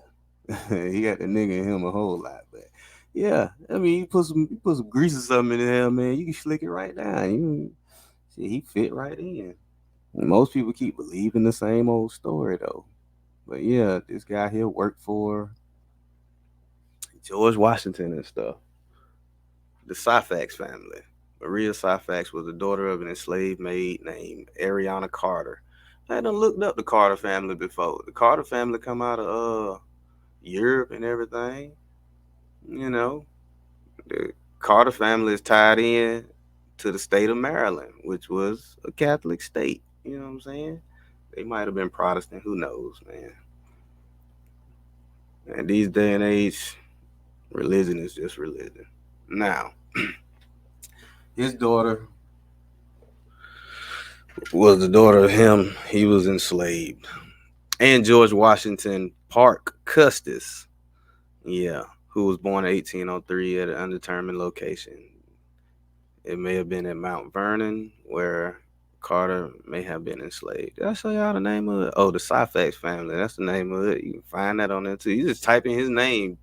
A: He got that nigga in him a whole lot. But yeah, I mean, you put some grease or something in there, man. You can slick it right down. See, he fit right in. Most people keep believing the same old story though. But yeah, this guy here worked for George Washington and stuff. The Syphax family. Maria Syphax was the daughter of an enslaved maid named Ariana Carter. I done looked up the Carter family before. The Carter family come out of Europe and everything. You know, the Carter family is tied in to the state of Maryland, which was a Catholic state. You know what I'm saying? They might have been Protestant. Who knows, man? And these day and age, religion is just religion. Now, his daughter was the daughter of him. He was enslaved. And George Washington Parke Custis. Yeah, who was born in 1803 at an undetermined location. It may have been at Mount Vernon, where Carter may have been enslaved. Did I show y'all the name of it? Oh, the Syphax family. That's the name of it. You can find that on there too. You just type in his name.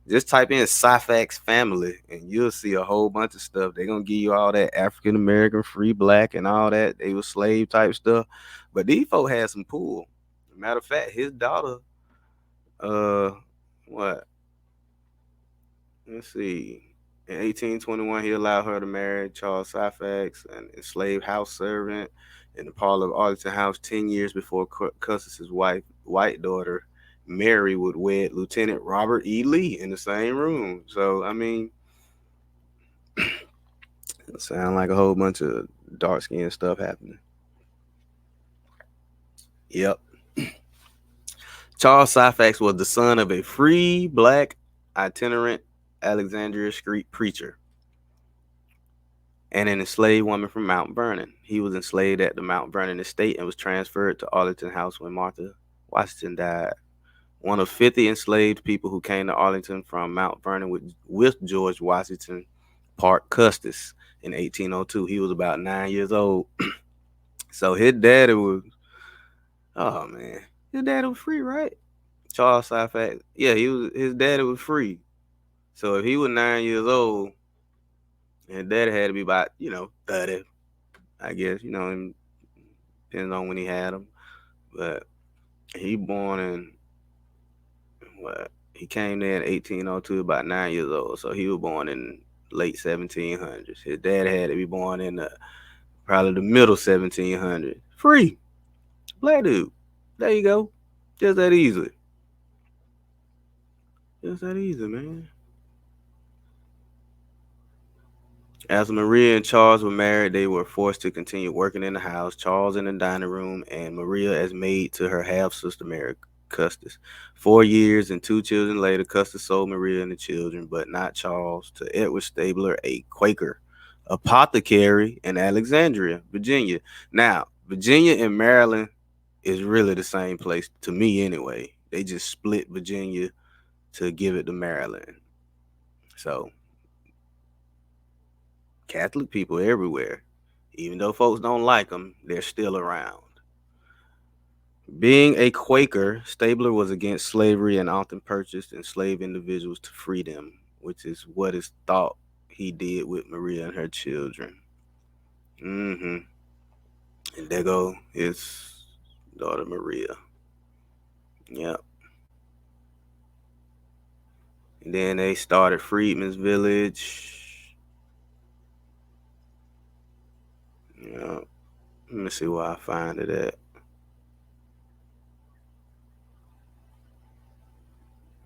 A: Just type in Syphax family, and you'll see a whole bunch of stuff. They're gonna give you all that African American, free black, and all that. They were slave type stuff. But these folk had some pull. Matter of fact, his daughter, uh, what? Let's see. In 1821, he allowed her to marry Charles Syphax, an enslaved house servant in the parlor of Arlington House 10 years before Custis's white daughter, Mary, would wed Lieutenant Robert E. Lee in the same room. So, I mean, it sounds like a whole bunch of dark skinned stuff happening. Yep. Charles Syphax was the son of a free black itinerant Alexandria Street preacher and an enslaved woman from Mount Vernon. He was enslaved at the Mount Vernon estate and was transferred to Arlington House when Martha Washington died. One of 50 enslaved people who came to Arlington from Mount Vernon with George Washington Parke Custis in 1802. He was about 9 years old. So his daddy was, oh man, his daddy was free, right? Charles Syphax. Yeah, his daddy was free. So if he was 9 years old, his daddy had to be about, 30, I guess, and depends on when he had him. But he born in what? He came there in 1802, about 9 years old. So he was born in late 1700s. His dad had to be born in probably the middle 1700s. Free, black dude. There you go. Just that easy. Just that easy, man. As Maria and Charles were married, they were forced to continue working in the house, Charles in the dining room, and Maria as maid to her half sister, Mary Custis. 4 years and two children later, Custis sold Maria and the children, but not Charles, to Edward Stabler, a Quaker apothecary in Alexandria, Virginia. Now, Virginia and Maryland is really the same place to me anyway. They just split Virginia to give it to Maryland. So Catholic people everywhere. Even though folks don't like them, they're still around. Being a Quaker, Stabler was against slavery and often purchased enslaved individuals to free them, which is what is thought he did with Maria and her children. Mm-hmm. And there go his daughter Maria. Yep. And then they started Freedman's Village. Yep. Let me see where I find it at.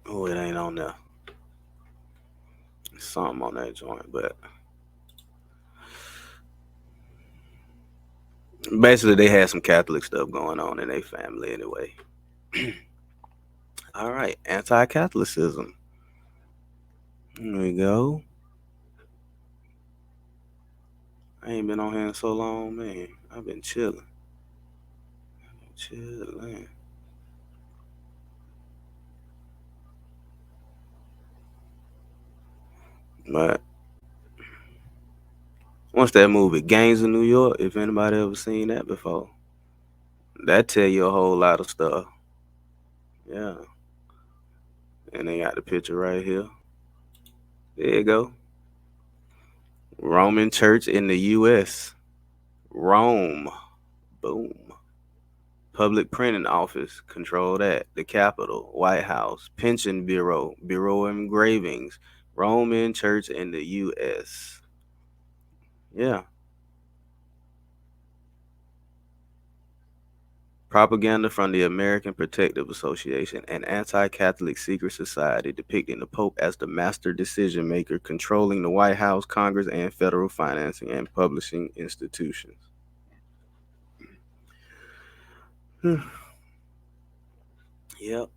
A: Oh, it ain't on there. There's something on that joint, but basically they had some Catholic stuff going on in their family anyway. All right, anti-Catholicism. There we go. I ain't been on here in so long, man. I've been chilling. Chilling. But what's that movie, Gangs of New York? If anybody ever seen that before, that tell you a whole lot of stuff. Yeah. And they got the picture right here. There you go. Roman Church in the U.S. Rome. Boom. Public Printing Office, control that. The Capitol, White House, Pension Bureau, Bureau of Engravings, Roman Church in the U.S. Yeah. Propaganda from the American Protective Association, an anti-Catholic secret society depicting the Pope as the master decision maker, controlling the White House, Congress, and federal financing and publishing institutions. Yep.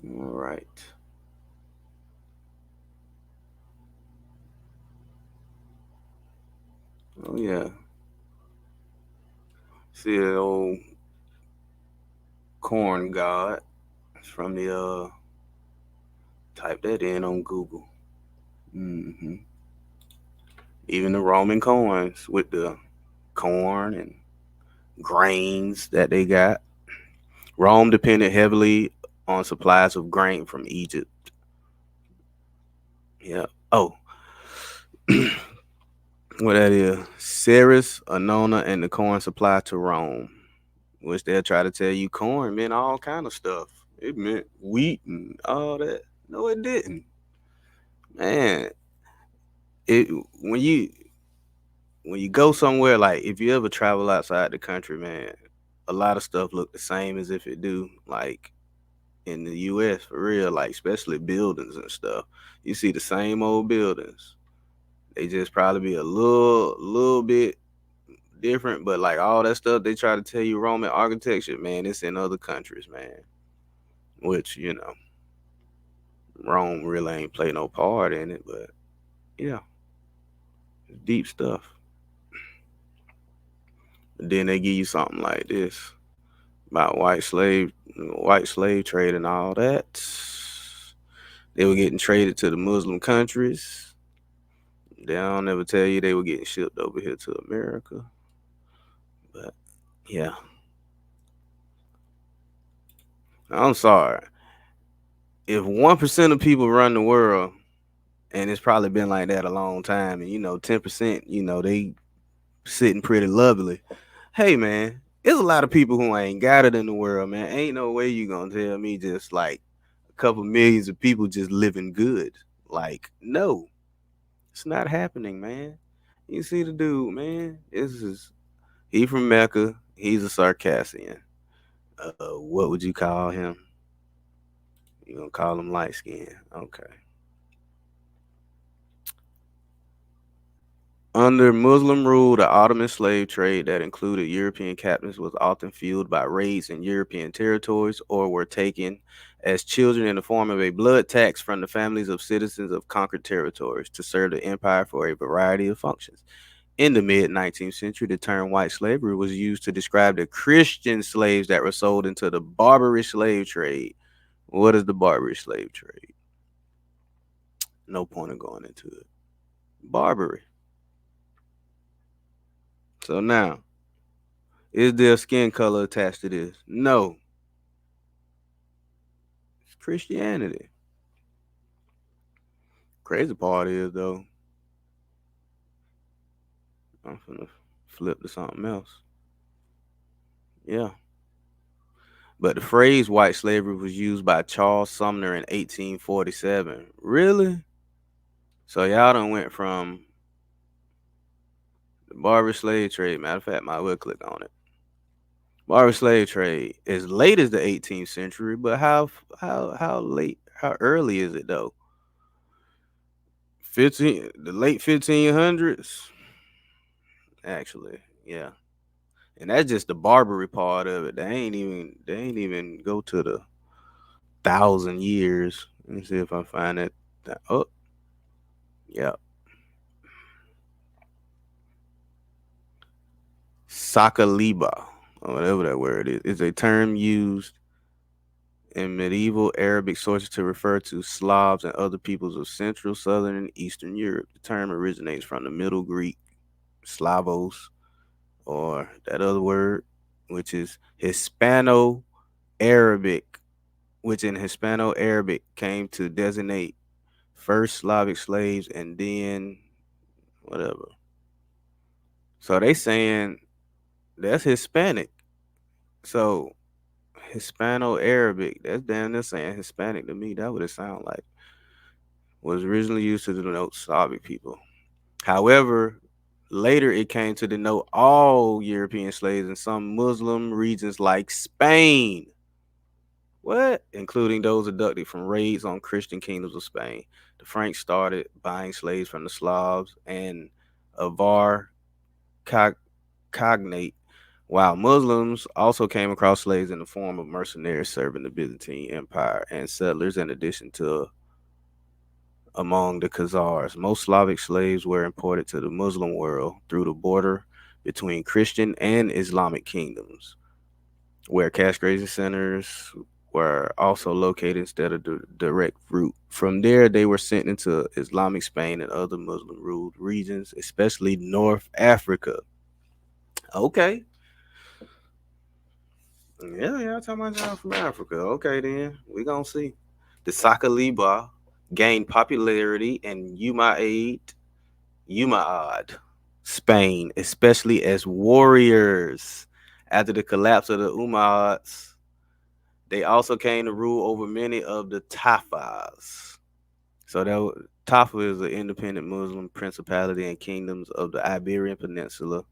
A: All right. Oh yeah. See the old corn god. It's from the type that in on Google. hmm Even the Roman coins with the corn and grains that they got. Rome depended heavily on supplies of grain from Egypt. Yeah. Oh, what that is? Ceres, Anona, and the corn supply to Rome, which they'll try to tell you corn meant all kind of stuff. It meant wheat and all that. No, it didn't. Man, it when you go somewhere, like if you ever travel outside the country, man, a lot of stuff look the same as if it do like in the US for real, like especially buildings and stuff. You see the same old buildings. They just probably be a little bit different, but like all that stuff they try to tell you Roman architecture, man, it's in other countries, man. Which, Rome really ain't play no part in it, but yeah, it's deep stuff. But then they give you something like this about white slave trade and all that. They were getting traded to the Muslim countries. They don't ever tell you they were getting shipped over here to America. But yeah, I'm sorry. If 1% of people run the world, and it's probably been like that a long time, and 10%, they sitting pretty lovely. Hey man, there's a lot of people who ain't got it in the world, man. Ain't no way you gonna tell me just like a couple millions of people just living good. Like, no, it's not happening, man. You see the dude, man. He from Mecca. He's a Circassian. What would you call him? You gonna call him light skin? Okay. Under Muslim rule, the Ottoman slave trade that included European captives was often fueled by raids in European territories or were taken as children in the form of a blood tax from the families of citizens of conquered territories to serve the empire for a variety of functions. In the mid 19th century, the term white slavery was used to describe the Christian slaves that were sold into the Barbary slave trade. What is the Barbary slave trade? No point in going into it. Barbary. So now, is there skin color attached to this? No. It's Christianity. Crazy part is though, I'm gonna flip to something else. Yeah. But the phrase white slavery was used by Charles Sumner in 1847. Really? So y'all done went from the barber slave trade. Matter of fact, might well click on it. Barber slave trade as late as the 18th century, but how late? How early is it though? The late 1500s. Actually, yeah, and that's just the Barbary part of it. They ain't even go to the 1,000 years. Let me see if I find it. Oh, yeah. Sakaliba, or whatever that word is a term used in medieval Arabic sources to refer to Slavs and other peoples of Central, Southern, and Eastern Europe. The term originates from the Middle Greek Slavos, or that other word, which is Hispano-Arabic, which in Hispano-Arabic came to designate first Slavic slaves and then whatever. So they saying that's Hispanic. So Hispano-Arabic, that's damn near saying Hispanic to me. That would it sound like. Was originally used to denote Slavic people. However, later it came to denote all European slaves in some Muslim regions like Spain. What? Including those abducted from raids on Christian kingdoms of Spain. The Franks started buying slaves from the Slavs and Avar cognate, while Muslims also came across slaves in the form of mercenaries serving the Byzantine Empire and settlers, in addition to among the Khazars. Most Slavic slaves were imported to the Muslim world through the border between Christian and Islamic kingdoms. where castration centers were also located instead of the direct route. From there, they were sent into Islamic Spain and other Muslim ruled regions, especially North Africa. Okay. Yeah, talking about y'all from Africa. Okay, then we gonna see. The Sakaliba gained popularity in Umayyad, Spain, especially as warriors. After the collapse of the Umayyads, they also came to rule over many of the Tafas. So Tafa is an independent Muslim principality and kingdoms of the Iberian Peninsula,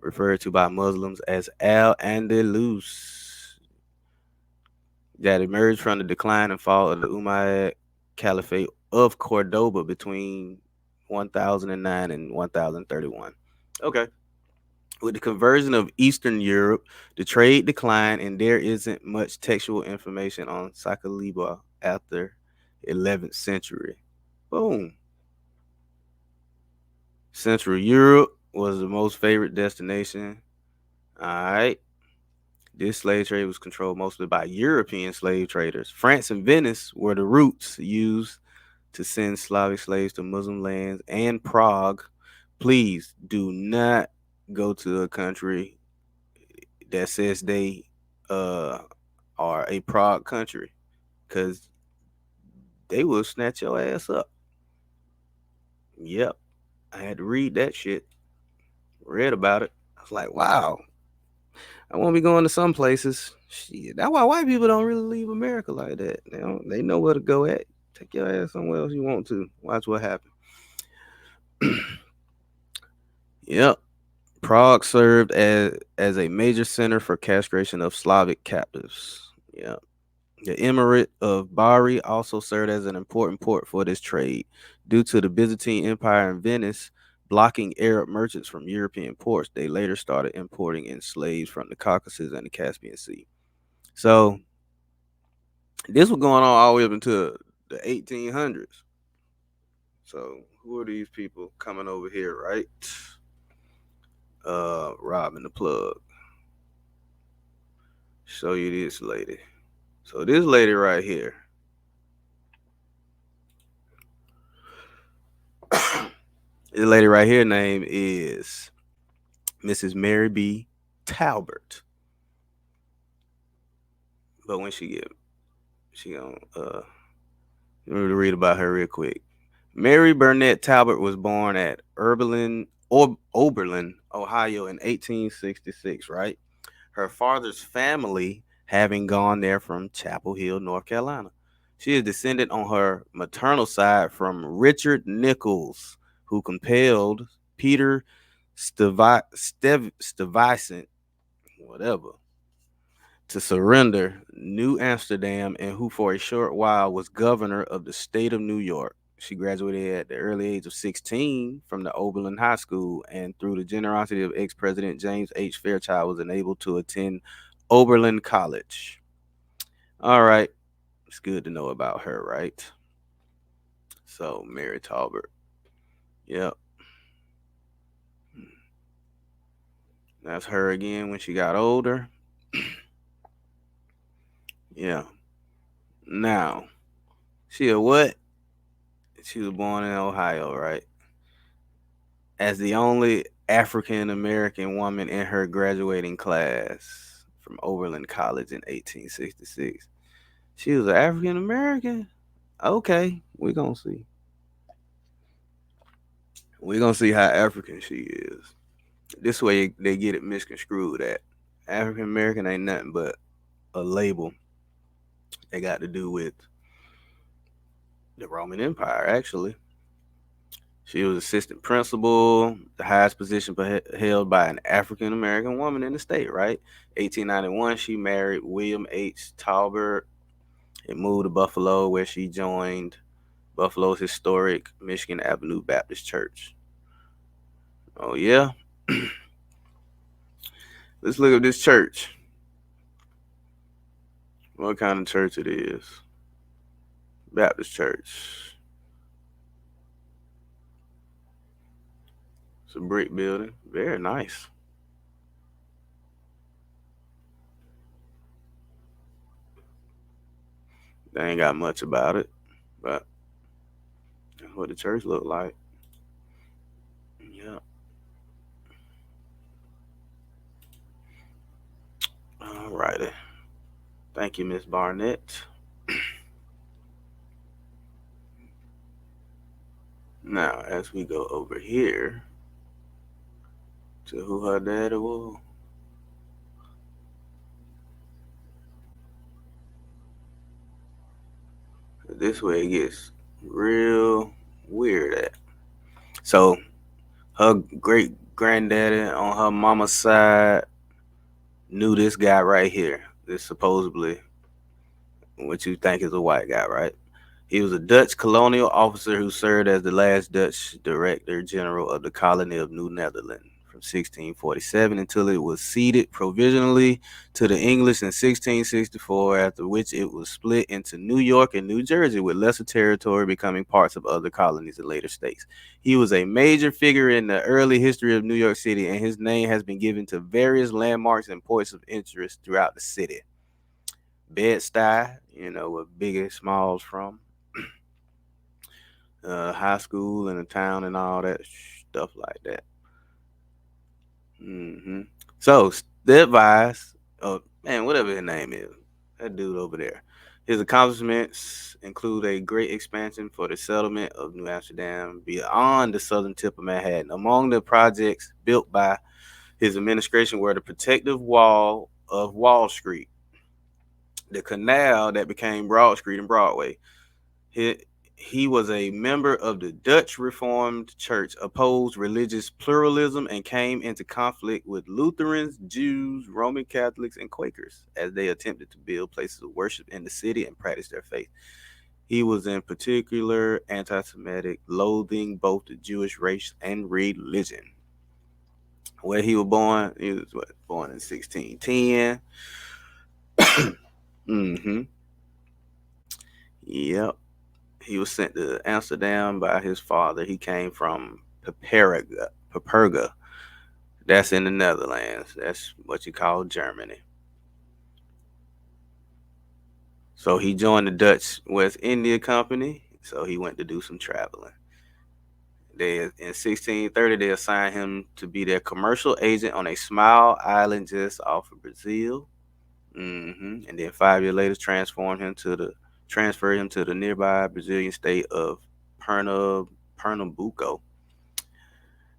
A: referred to by Muslims as Al Andalus, that emerged from the decline and fall of the Umayyad Caliphate of Cordoba between 1009 and 1031. Okay. With the conversion of Eastern Europe, the trade declined, and there isn't much textual information on Sakaliba after 11th century. Boom. Central Europe was the most favorite destination. All right. This slave trade was controlled mostly by European slave traders. France and Venice were the routes used to send Slavic slaves to Muslim lands and Prague. Please do not go to a country that says they uh, are a Prague country, because they will snatch your ass up. Yep. I had to read that shit. Read about it. I was like, wow, I won't be going to some places. Shit, that's why white people don't really leave America like that. They know where to go at. Take your ass somewhere else you want to. Watch what happens. Yep. Prague served as a major center for castration of Slavic captives. Yep. The Emirate of Bari also served as an important port for this trade due to the Byzantine Empire and Venice blocking Arab merchants from European ports. They later started importing in slaves from the Caucasus and the Caspian Sea. So this was going on all the way up into the 1800s. So who are these people coming over here, right? Robbing the plug. Show you this lady. So this lady right here. This lady right here name is Mrs. Mary B. Talbert. But when she gonna let me read about her real quick. Mary Burnett Talbert was born at Oberlin, Ohio in 1866, right? Her father's family having gone there from Chapel Hill, North Carolina. She is descended on her maternal side from Richard Nichols, who compelled Peter Stuyvesant, whatever, to surrender New Amsterdam, and who for a short while was governor of the state of New York. She graduated at the early age of 16 from the Oberlin High School, and through the generosity of ex-president James H. Fairchild was enabled to attend Oberlin College. All right, it's good to know about her, right? So Mary Talbert. Yep. That's her again when she got older. Yeah. Now, she a what? She was born in Ohio, right? As the only African American woman in her graduating class from Oberlin College in 1866. She was an African American? Okay, we're going to see. We're going to see how African she is. This way they get it misconstrued that African American ain't nothing but a label that got to do with the Roman Empire, actually. She was assistant principal, the highest position held by an African American woman in the state, right? 1891, she married William H. Talbert and moved to Buffalo, where she joined Buffalo's historic Michigan Avenue Baptist Church. Oh, yeah? Let's look at this church. What kind of church it is? Baptist Church. It's a brick building. Very nice. They ain't got much about it, but that's what the church looked like. Yeah. All righty. Thank you, Miss Barnett. Now, as we go over here to who her daddy was, this way it gets real weird at. So, her great granddaddy on her mama's side knew this guy right here. This supposedly what you think is a white guy, right? He was a Dutch colonial officer who served as the last Dutch Director General of the colony of New Netherland from 1647 until it was ceded provisionally to the English in 1664, after which it was split into New York and New Jersey, with lesser territory becoming parts of other colonies and later states. He was a major figure in the early history of New York City, and his name has been given to various landmarks and points of interest throughout the city. Bed-Stuy, where Biggie Smalls from, high school and the town and all that stuff like that. So they advised, oh man, whatever his name is, that dude over there. His accomplishments include a great expansion for the settlement of New Amsterdam beyond the southern tip of Manhattan. Among the projects built by his administration were the protective wall of Wall Street, the canal that became Broad Street and Broadway. He was a member of the Dutch Reformed Church, opposed religious pluralism, and came into conflict with Lutherans, Jews, Roman Catholics, and Quakers as they attempted to build places of worship in the city and practice their faith. He was in particular anti-Semitic, loathing both the Jewish race and religion. Where he was born, he was born in 1610. Yep. He was sent to Amsterdam by his father. He came from Paperga. That's in the Netherlands. That's what you call Germany. So he joined the Dutch West India Company. So he went to do some traveling. In 1630, they assigned him to be their commercial agent on a small island just off of Brazil. And then 5 years later, transferred him to the nearby Brazilian state of Pernambuco.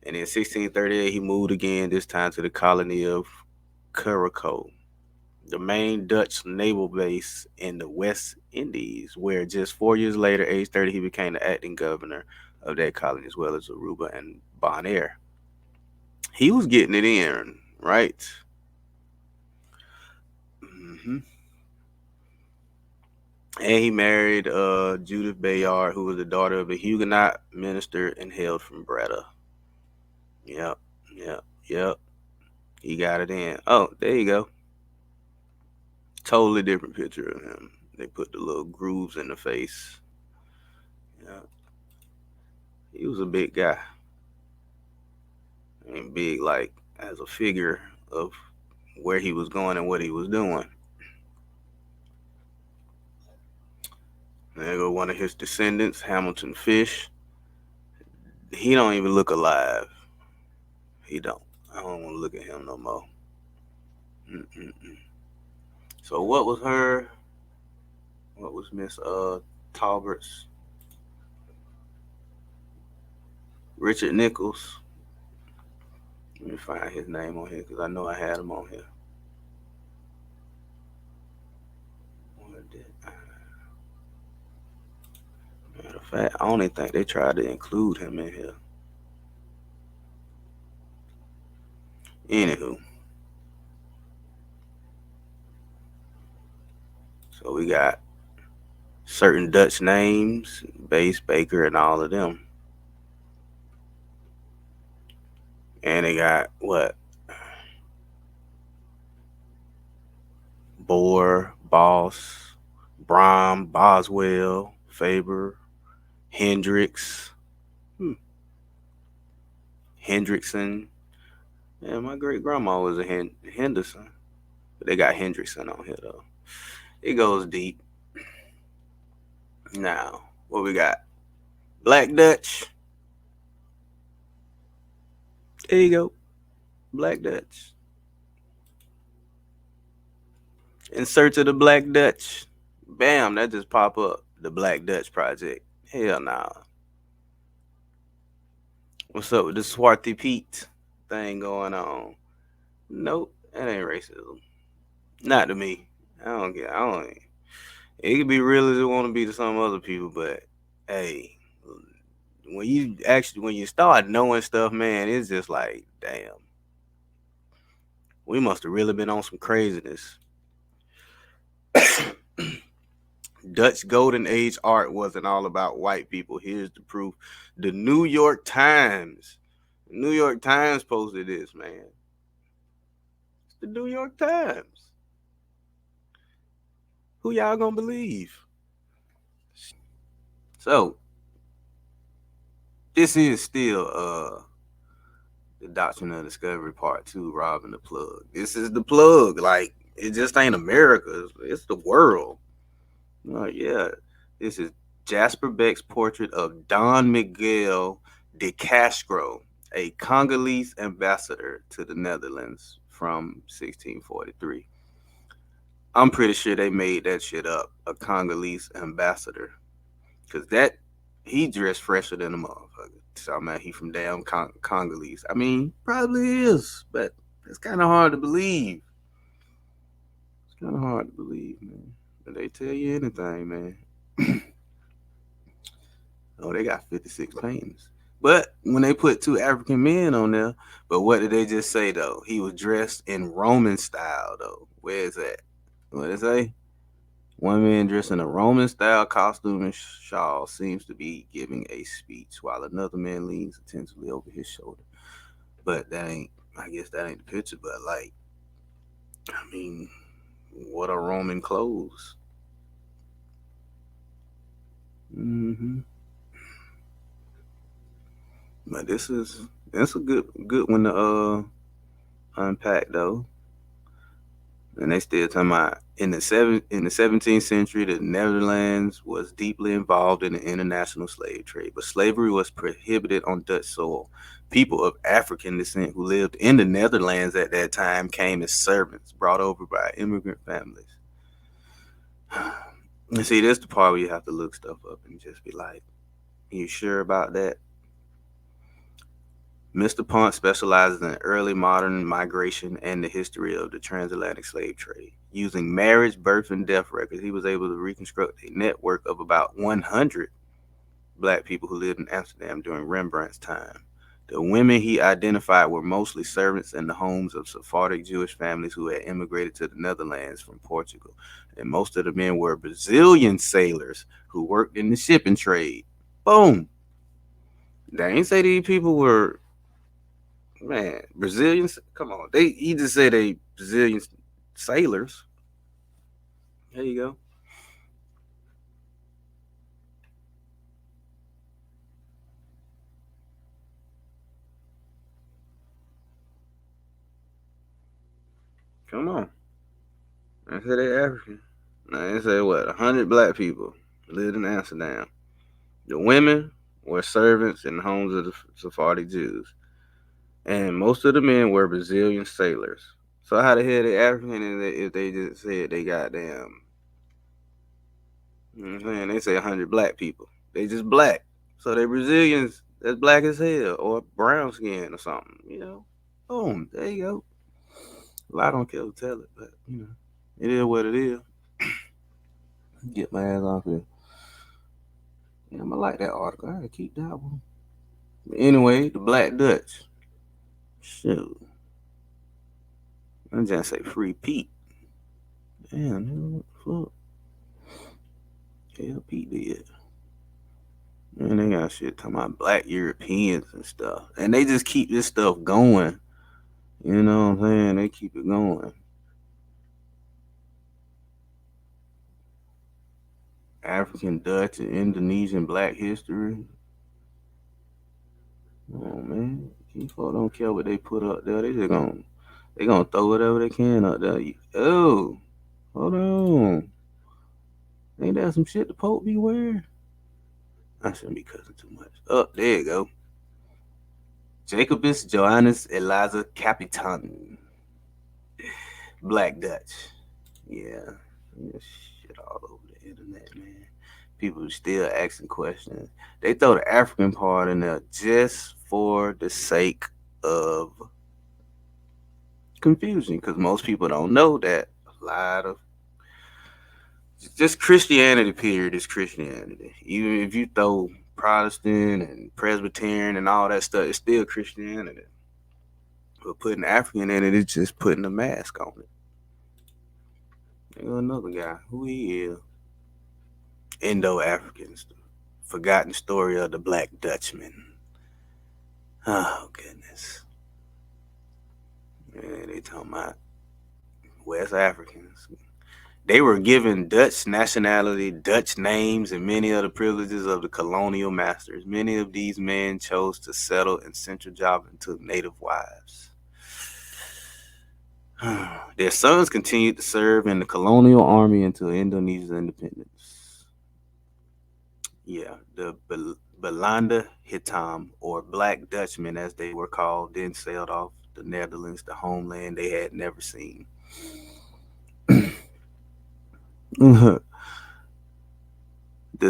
A: And in 1638, he moved again, this time to the colony of Curaçao, the main Dutch naval base in the West Indies, where just 4 years later, age 30, he became the acting governor of that colony, as well as Aruba and Bonaire. He was getting it in, right? And he married Judith Bayard, who was the daughter of a Huguenot minister and hailed from Breda. Yep. He got it in. Oh, there you go. Totally different picture of him. They put the little grooves in the face. Yeah. He was a big guy. I mean, big like as a figure of where he was going and what he was doing. There go one of his descendants, Hamilton Fish. He don't even look alive. He don't. I don't want to look at him no more. So what was Miss Talbert's? Richard Nichols. Let me find his name on here because I know I had him on here. Matter of fact, I don't even think they tried to include him in here. Anywho. So we got certain Dutch names, Base, Baker, and all of them. And they got what? Boer, Boss, Brom, Boswell, Faber, Hendricks, Hendrickson. Yeah, my great grandma was a Henderson, but they got Hendrickson on here though. It goes deep. Now, what we got? Black Dutch. There you go. Black Dutch. In search of the Black Dutch. Bam, that just pop up. The Black Dutch Project. Hell nah. What's up with the Swarthy Pete thing going on? Nope, that ain't racism. Not to me. I don't get. I don't. It could be real as it want to be to some other people, but hey, when you start knowing stuff, man, it's just like, damn, we must have really been on some craziness. Dutch Golden Age art wasn't all about white people. Here's the proof. The New York Times. The New York Times posted this, man. It's the New York Times. Who y'all gonna believe? So, this is still the Doctrine of Discovery Part 2, robbing the plug. This is the plug. Like, it just ain't America. It's the world. Yeah. This is Jasper Beck's portrait of Don Miguel de Castro, a Congolese ambassador to the Netherlands from 1643. I'm pretty sure they made that shit up, a Congolese ambassador. Because he dressed fresher than a motherfucker. Talking about he from damn Congolese. I mean, probably is, but it's kind of hard to believe. It's kind of hard to believe, man. But they tell you anything, man. Oh, they got 56 paintings. But when they put two African men on there, but what did they just say though? He was dressed in Roman style though. Where is that? What did they say? One man dressed in a Roman style costume and shawl seems to be giving a speech, while another man leans attentively over his shoulder. But I guess that ain't the picture, but like, I mean, what are Roman clothes? Mm-hmm. But that's a good one to unpack though. And they still talking about in the 17th century, the Netherlands was deeply involved in the international slave trade, but slavery was prohibited on Dutch soil. People of African descent who lived in the Netherlands at that time came as servants brought over by immigrant families. And see, this is the part where you have to look stuff up and just be like, "You sure about that?" Mr. Pont specializes in early modern migration and the history of the transatlantic slave trade. Using marriage, birth, and death records, he was able to reconstruct a network of about 100 black people who lived in Amsterdam during Rembrandt's time. The women he identified were mostly servants in the homes of Sephardic Jewish families who had immigrated to the Netherlands from Portugal. And most of the men were Brazilian sailors who worked in the shipping trade. Boom. They ain't say these people were, man, Brazilians. Come on, he just said they Brazilian sailors. There you go. Come on. I said they African. Now they say what? 100 black people lived in Amsterdam. The women were servants in the homes of the Sephardic Jews, and most of the men were Brazilian sailors. So how the hell they African if they just said they goddamn? You know what I'm saying? They say 100 black people. They just black. So they Brazilians that's black as hell or brown skin or something. Boom. There you go. Well, I don't care who tell it, but it is what it is. Get my ass off here. Yeah, I'm gonna like that article. I gotta keep that one. But anyway, the Black Dutch. Shoot. I just say free Pete. Damn, nigga, what the fuck? Hell, Pete did. Man, they got shit talking about black Europeans and stuff. And they just keep this stuff going. You know what I'm saying? They keep it going. African, Dutch, and Indonesian black history. Oh man. These folks don't care what they put up there. They gonna throw whatever they can up there. Oh, hold on. Ain't that some shit the Pope be wearing? I shouldn't be cussing too much. Oh, there you go. Jacobus Johannes Eliza Capitan. Black Dutch. Yeah. Yeah, shit all over the internet, man. People are still asking questions. They throw the African part in there just for the sake of confusion, because most people don't know that a lot of just Christianity period is Christianity. Even if you throw Protestant and Presbyterian and all that stuff, it's still Christianity. But putting African in it is just putting a mask on it. There's another guy. Who he is? Indo-Africans. Forgotten story of the Black Dutchman. Oh goodness. Yeah, they talking about West Africans. They were given Dutch nationality, Dutch names, and many of the privileges of the colonial masters. Many of these men chose to settle in Central Java and took native wives. Their sons continued to serve in the colonial army until Indonesia's independence. Yeah, the Belanda Hitam, or Black Dutchmen as they were called, then sailed off the Netherlands, the homeland they had never seen. The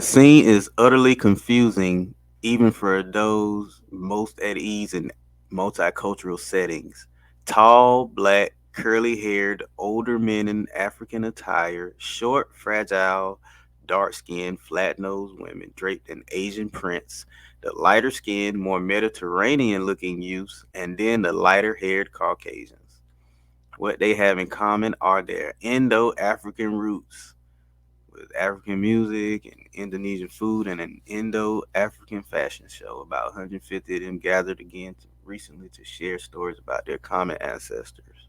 A: scene is utterly confusing, even for those most at ease in multicultural settings. Tall, black, curly haired, older men in African attire, short, fragile, dark skinned, flat nosed women draped in Asian prints, the lighter skinned, more Mediterranean looking youths, and then the lighter haired Caucasians. What they have in common are their Indo African roots with African music and Indonesian food and an Indo-African fashion show. About 150 of them gathered again recently to share stories about their common ancestors.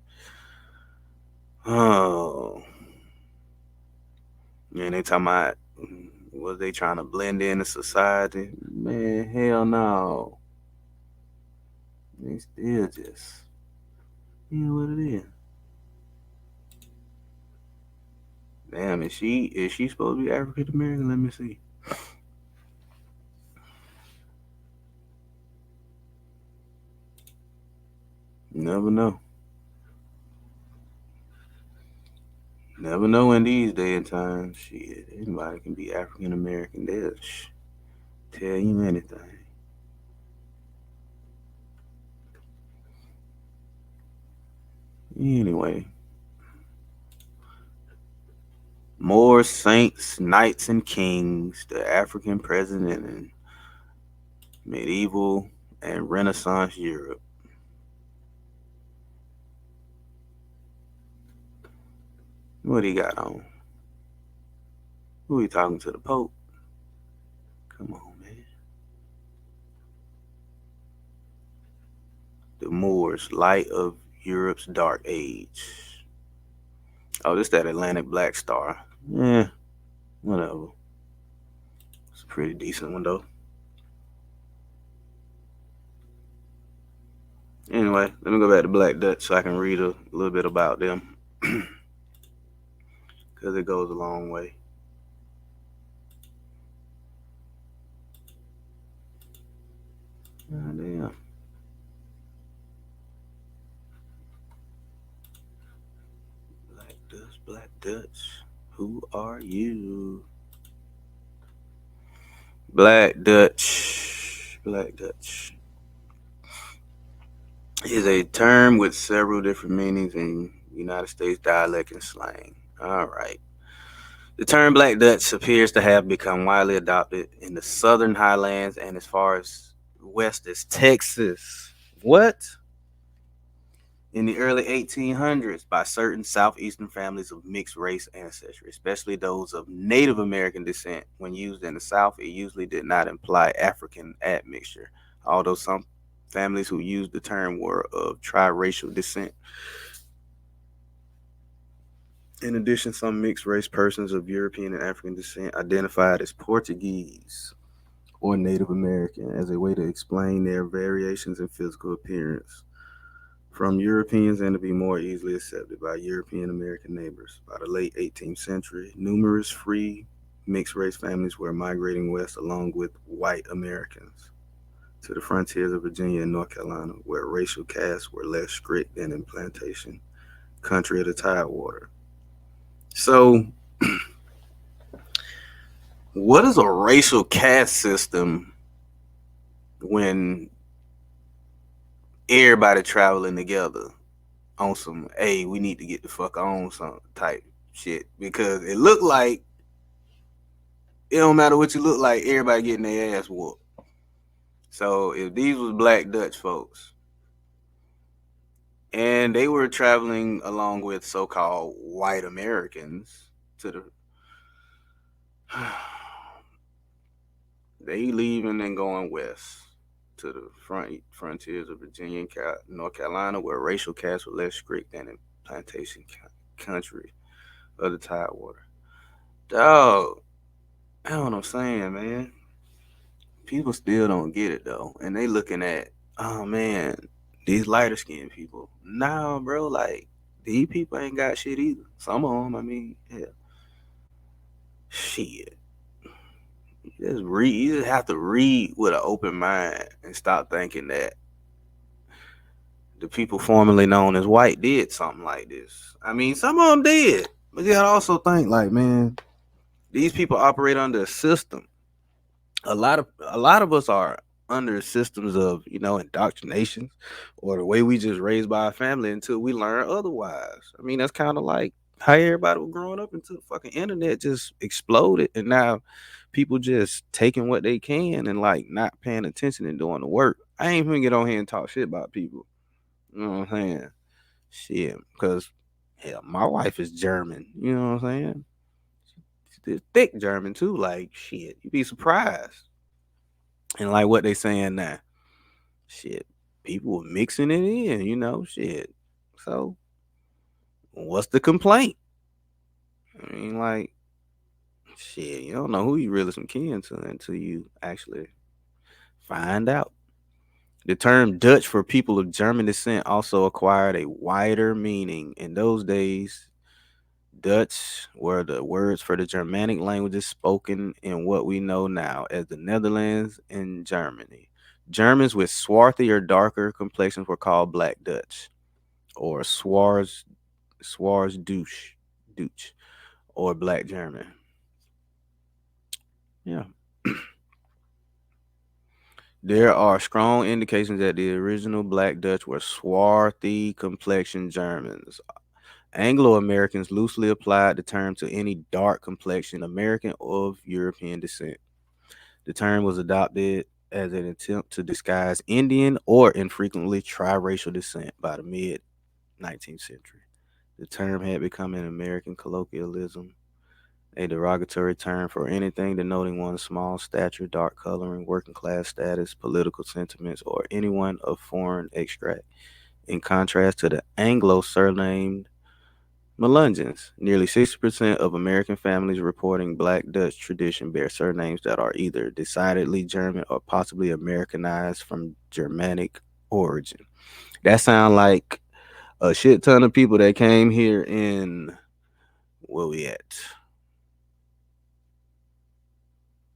A: Oh, man, they talking about was they trying to blend into society? Man, hell no. They still just what it is. Damn, is she supposed to be African American? Let me see. Never know. Never know in these day and times. Shit, anybody can be African American. They'll tell you anything. Anyway, more saints, knights, and kings, the African president in medieval and Renaissance Europe. What he got on? Who he talking to? The Pope? Come on, man. The Moors, light of Europe's dark age. Oh, this that Atlantic Black Star. Yeah, whatever. It's a pretty decent one though. Anyway, let me go back to Black Dutch so I can read a little bit about them. Because it goes a long way. God damn. Black Dutch, Black Dutch. Who are you? Black Dutch. Black Dutch is a term with several different meanings in United States dialect and slang. All right. The term Black Dutch appears to have become widely adopted in the southern highlands and as far as west as Texas. What? In the early 1800s by certain southeastern families of mixed race ancestry, especially those of Native American descent. When used in the South, it usually did not imply African admixture, although some families who used the term were of triracial descent. In addition, some mixed race persons of European and African descent identified as Portuguese or Native American as a way to explain their variations in physical appearance from Europeans and to be more easily accepted by European American neighbors. By the late 18th century, numerous free mixed race families were migrating west along with white Americans to the frontiers of Virginia and North Carolina, where racial castes were less strict than in plantation country of the Tidewater. So, what is a racial caste system when everybody traveling together on some, hey, we need to get the fuck on some type shit? Because it looked like it don't matter what you look like, everybody getting their ass whooped. So if these was black Dutch folks and they were traveling along with so-called white Americans to the they leaving and going west to the frontiers of Virginia and North Carolina, where racial castes were less strict than in plantation country of the Tidewater. Dog, that's what I'm saying, man. People still don't get it though, and they looking at, oh man, these lighter skinned people. Nah, bro, like these people ain't got shit either. Some of them, I mean, yeah, shit. Just read. You just have to read with an open mind and stop thinking that the people formerly known as white did something like this. I mean, some of them did, but you gotta also think like, man, these people operate under a system. A lot of us are under systems of indoctrination, or the way we just raised by our family until we learn otherwise. I mean, that's kind of like how everybody was growing up until the fucking internet just exploded, and now people just taking what they can and like not paying attention and doing the work. I ain't gonna get on here and talk shit about people. You know what I'm saying? Shit, because hell, my wife is German. You know what I'm saying? She's thick German too. Like shit, you'd be surprised. And like what they saying now, shit, people mixing it in. Shit. So what's the complaint? I mean, like, shit, you don't know who you really some kin to until you actually find out. The term Dutch for people of German descent also acquired a wider meaning. In those days, Dutch were the words for the Germanic languages spoken in what we know now as the Netherlands and Germany. Germans with swarthy or darker complexions were called Black Dutch, or Dutch, or Black German. Yeah. There are strong indications that the original Black Dutch were swarthy complexion Germans. Anglo Americans loosely applied the term to any dark complexion American of European descent. The term was adopted as an attempt to disguise Indian or infrequently triracial descent by the mid 19th century. The term had become an American colloquialism, a derogatory term for anything denoting one's small stature, dark coloring, working class status, political sentiments, or anyone of foreign extract. In contrast to the Anglo surnamed Melungeons, nearly 60% of American families reporting Black Dutch tradition bear surnames that are either decidedly German or possibly Americanized from Germanic origin. That sound like a shit ton of people that came here in, where we at?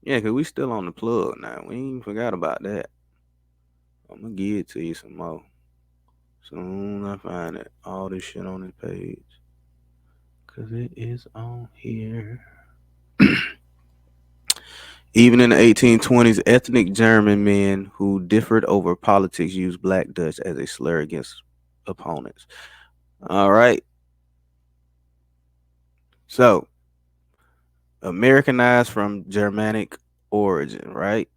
A: Yeah, because we still on the plug now. We ain't forgot about that. I'm going to give it to you some more. Soon I find it. All this shit on this page. Because it is on here. Even in the 1820s, ethnic German men who differed over politics used Black Dutch as a slur against opponents. All right. So, Americanized from Germanic origin, right?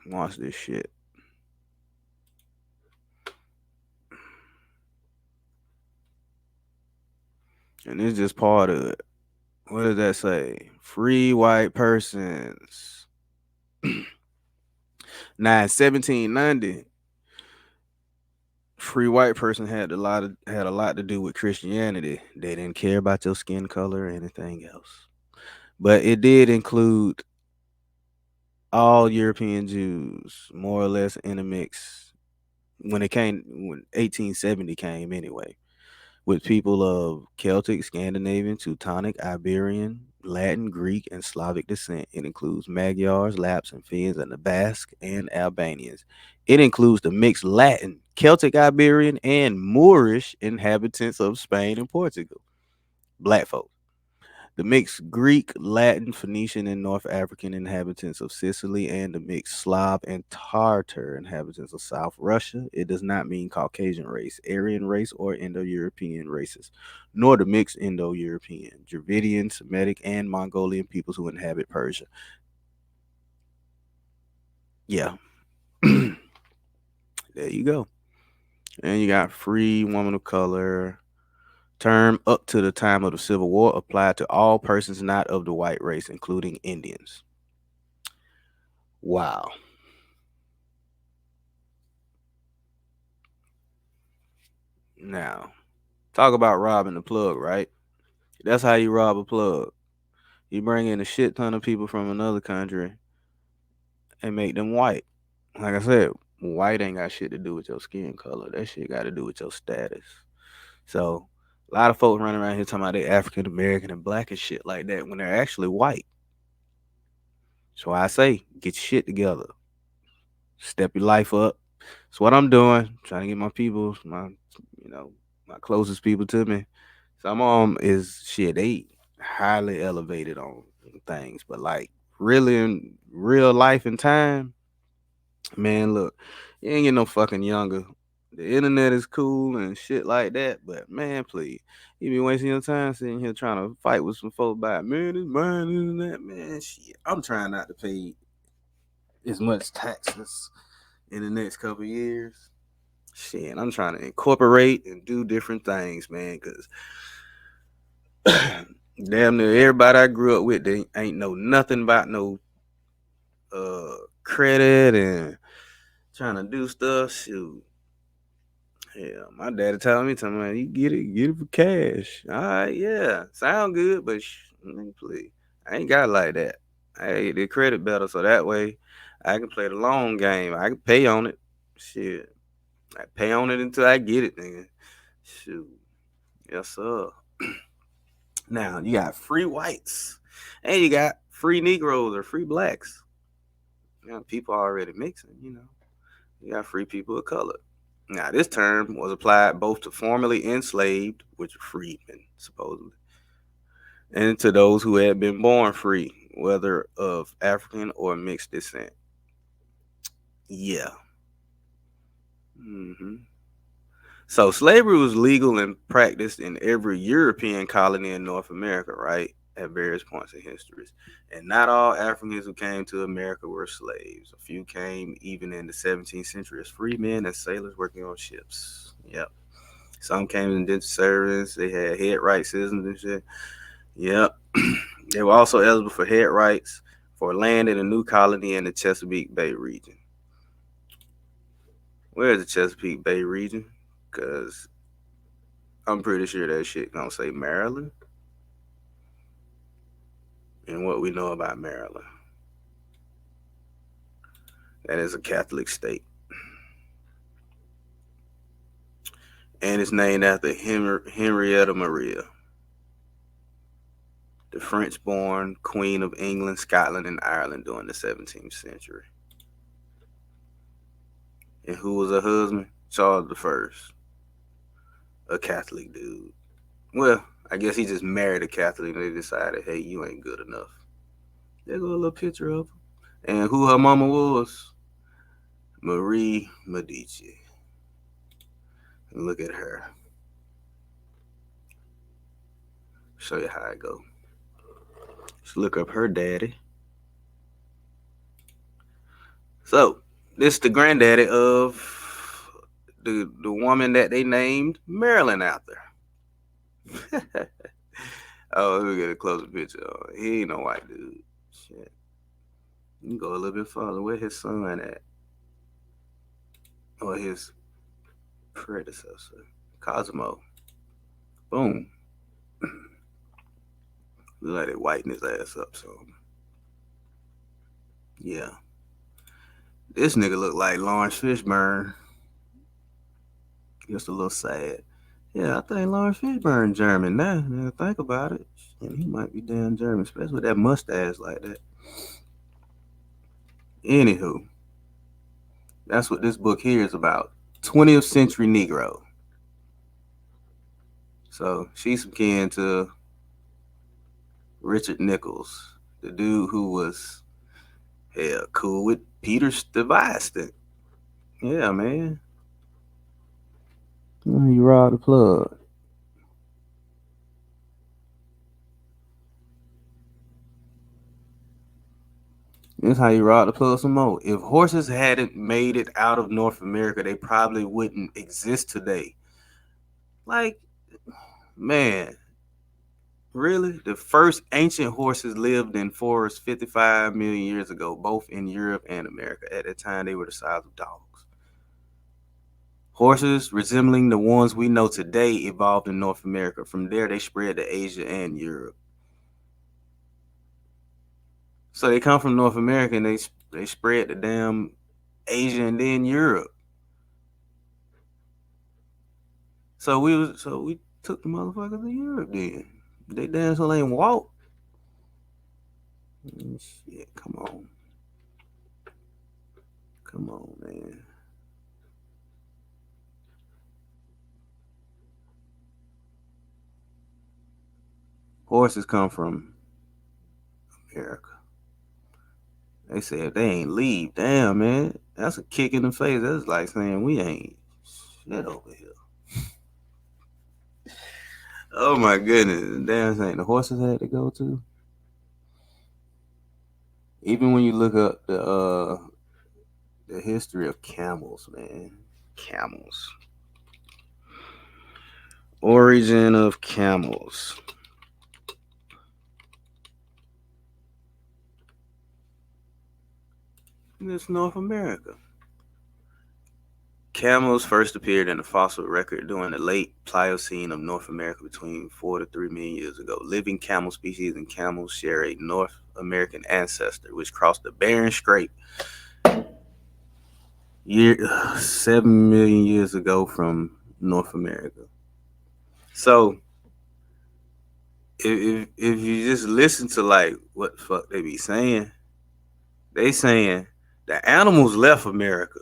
A: Watch this shit. And it's just part of it. What does that say? Free white persons. Now, in 1790, free white person had a lot to do with Christianity. They didn't care about your skin color or anything else. But it did include all European Jews, more or less intermixed when 1870 came anyway. with people of Celtic, Scandinavian, Teutonic, Iberian, Latin, Greek, and Slavic descent. It includes Magyars, Lapps, and Finns, and the Basque and Albanians. It includes the mixed Latin, Celtic, Iberian, and Moorish inhabitants of Spain and Portugal. Black folk. The mixed Greek, Latin, Phoenician, and North African inhabitants of Sicily, and the mixed Slav and Tartar inhabitants of South Russia. It does not mean Caucasian race, Aryan race, or Indo European races, nor the mixed Indo European, Dravidian, Semitic, and Mongolian peoples who inhabit Persia. Yeah. There you go. And you got free woman of color. Term up to the time of the Civil War applied to all persons not of the white race, including Indians. Wow. Now, talk about robbing the plug, right? That's how you rob a plug. You bring in a shit ton of people from another country and make them white. Like I said, white ain't got shit to do with your skin color. That shit got to do with your status. So, a lot of folks running around here talking about they African American and black and shit like that when they're actually white. So I say, get your shit together. Step your life up. That's what I'm doing. Trying to get my people, you know, my closest people to me. Some of them is shit. They highly elevated on things, but like really in real life and time, man, look, you ain't getting no fucking younger. The internet is cool and shit like that, but man, please, you be wasting your time sitting here trying to fight with some folks about man, it's mine, isn't that man? Shit, I'm trying not to pay as much taxes in the next couple years. Shit, I'm trying to incorporate and do different things, man, because damn near everybody I grew up with, they ain't know nothing about no credit and trying to do stuff. Shoot. Yeah, my daddy telling me, you get it for cash. All right, yeah, sound good, but please, I ain't got it like that. I get the credit better, so that way I can play the long game. I can pay on it. Shit, I pay on it until I get it, nigga. Shoot, yes sir. Now you got free whites, and you got free Negroes or free blacks. You know, people already mixing. You got free people of color. Now, this term was applied both to formerly enslaved, which are freedmen, supposedly, and to those who had been born free, whether of African or mixed descent. Yeah. hmm So, slavery was legal and practiced in every European colony in North America, right? At various points in history. And not all Africans who came to America were slaves. A few came even in the 17th century as free men and sailors working on ships. Yep. Some came in indentured servants. They had head rights citizens and shit. Yep. They were also eligible for head rights for land in a new colony in the Chesapeake Bay region. Where's the Chesapeake Bay region? Because I'm pretty sure that shit gonna say Maryland. And what we know about Maryland, that is a Catholic state. And it's named after Henrietta Maria, the French born Queen of England, Scotland, and Ireland during the 17th century. And who was her husband? Charles I, a Catholic dude. Well, I guess he just married a Catholic and they decided, hey, you ain't good enough. There go a little picture of him. And who her mama was? Marie Medici. And look at her. Show you how it go. Let's look up her daddy. So, this is the granddaddy of the woman that they named Marilyn after. Oh, let me get a closer picture. Oh, he ain't no white dude. Shit. You can go a little bit farther. Where his son at? Or his predecessor, Cosmo. Boom. Look like they whiten his ass up. So, yeah. This nigga look like Lawrence Fishburne. Just a little sad. Yeah, I think Lawrence Fishburne German now. Now think about it. And he might be damn German, especially with that mustache like that. Anywho, that's what this book here is about. 20th century Negro. So she's some kin to Richard Nichols, the dude who was cool with Peter Stuyvesant. Yeah, man. You robbed the plug. This how you rock the plug some more. If horses hadn't made it out of North America, they probably wouldn't exist today. Like, man, really? The first ancient horses lived in forests 55 million years ago, both in Europe and America. At that time, they were the size of dogs. Horses resembling the ones we know today evolved in North America. From there, they spread to Asia and Europe. So they come from North America and they spread to damn Asia and then Europe. So we took the motherfuckers to Europe then. They damn so ain't walk. Shit, come on. Come on, man. Horses come from America. They said they ain't leave. Damn, man. That's a kick in the face. That's like saying we ain't shit over here. Oh my goodness. Damn thing. The horses had to go to. Even when you look up the history of camels, man. Camels. Origin of camels. It's North America. Camels first appeared in a fossil record during the late Pliocene of North America between 4 to 3 million years ago. Living camel species and camels share a North American ancestor, which crossed the Bering Strait 7 million years ago from North America. So, if you just listen to like what the fuck they be saying, they saying the animals left America.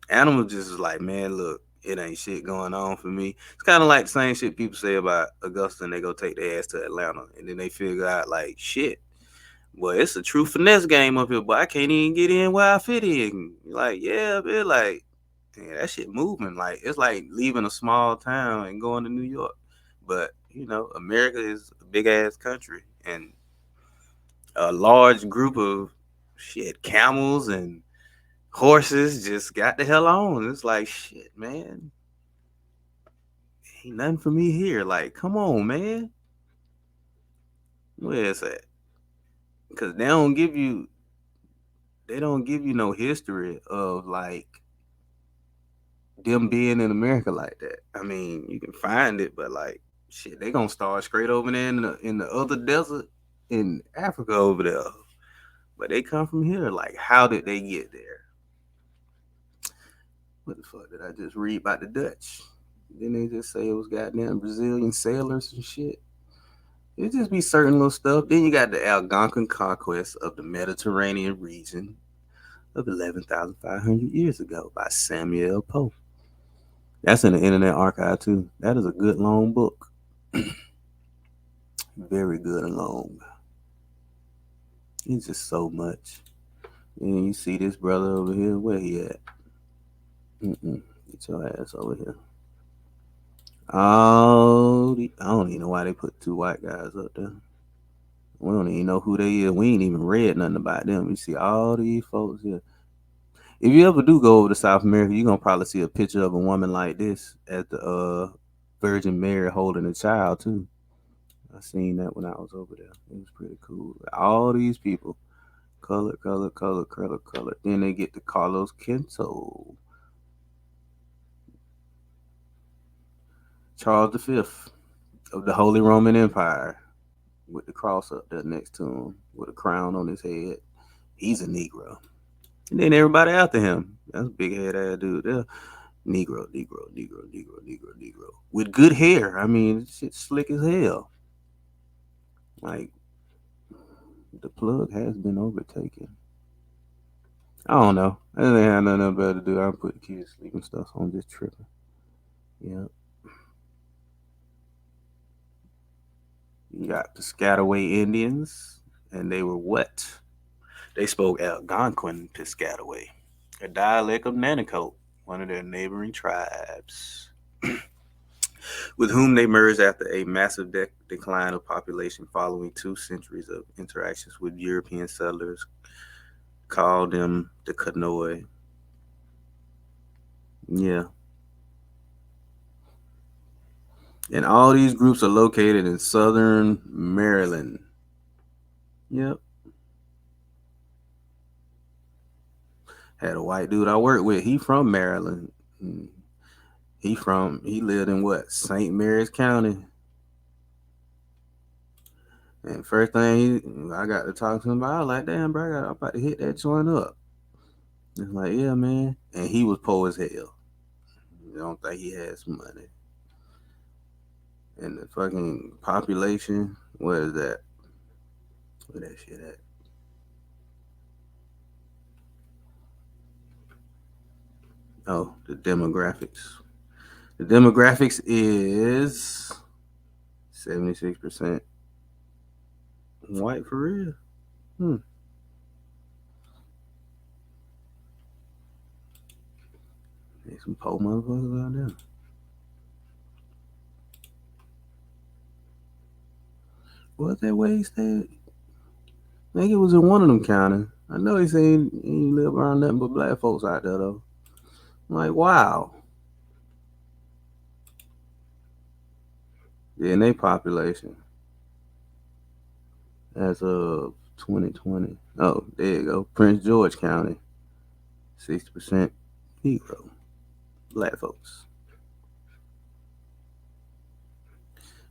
A: Animals just is like, man, look, it ain't shit going on for me. It's kind of like the same shit people say about Augusta and they go take their ass to Atlanta and then they figure out like shit. Well, it's a true finesse game up here, but I can't even get in where I fit in. Like, yeah, man, like, yeah, that shit moving. Like, it's like leaving a small town and going to New York. But, America is a big ass country and a large group of shit, camels and horses just got the hell on. It's like, shit, man. Ain't nothing for me here. Like, come on, man. Where is that? Because they don't give you no history of like them being in America like that. I mean, you can find it, but like shit, they gonna start straight over there in the other desert in Africa over there. But they come from here. Like, how did they get there? What the fuck did I just read about the Dutch? Then they just say it was goddamn Brazilian sailors and shit. It just be certain little stuff. Then you got the Algonquin conquest of the Mediterranean region of 11,500 years ago by Samuel Poe. That's in the Internet Archive too. That is a good long book. Very good and long. It's just so much. And you see this brother over here, where he at? Get your ass over here. I don't even know why they put two white guys up there. We don't even know who they is. We ain't even read nothing about them. You see all these folks here. If you ever do go over to South America, you're gonna probably see a picture of a woman like this at the Virgin Mary holding a child too. I seen that when I was over there. It was pretty cool. All these people, color. Then they get to Carlos Quinto, Charles V of the Holy Roman Empire, with the cross up there next to him, with a crown on his head. He's a Negro. And then everybody after him. That's a big head ass dude there. Negro, Negro, Negro, Negro, Negro, Negro. With good hair. I mean, shit's slick as hell. Like, the plug has been overtaken. I don't know. I didn't have nothing better to do. I put the kids to sleep and stuff, so I'm just tripping. Yeah. You got the Piscataway Indians, and they were what? They spoke Algonquin Piscataway, a dialect of Nanacoke, one of their neighboring tribes, with whom they merged after a massive decline of population following 2 centuries of interactions with European settlers. Called them the Kanoi. Yeah. And all these groups are located in southern Maryland. Yep. Had a white dude I worked with. He from Maryland. He lived in what? St. Mary's County. And first thing I got to talk to him about, I was like, damn, bro, I'm about to hit that joint up. He's like, yeah, man. And he was poor as hell. I don't think he had some money. And the fucking population, what is that? Where that shit at? Oh, the demographics. The demographics is 76% white for real. Hmm. There's some poor motherfuckers out there. What that way he stayed? I think it was in one of them counties. I know he said he live around nothing but black folks out there though. I'm like, wow. Yeah, and they population as of 2020. Oh, there you go. Prince George County, 60% Negro, black folks.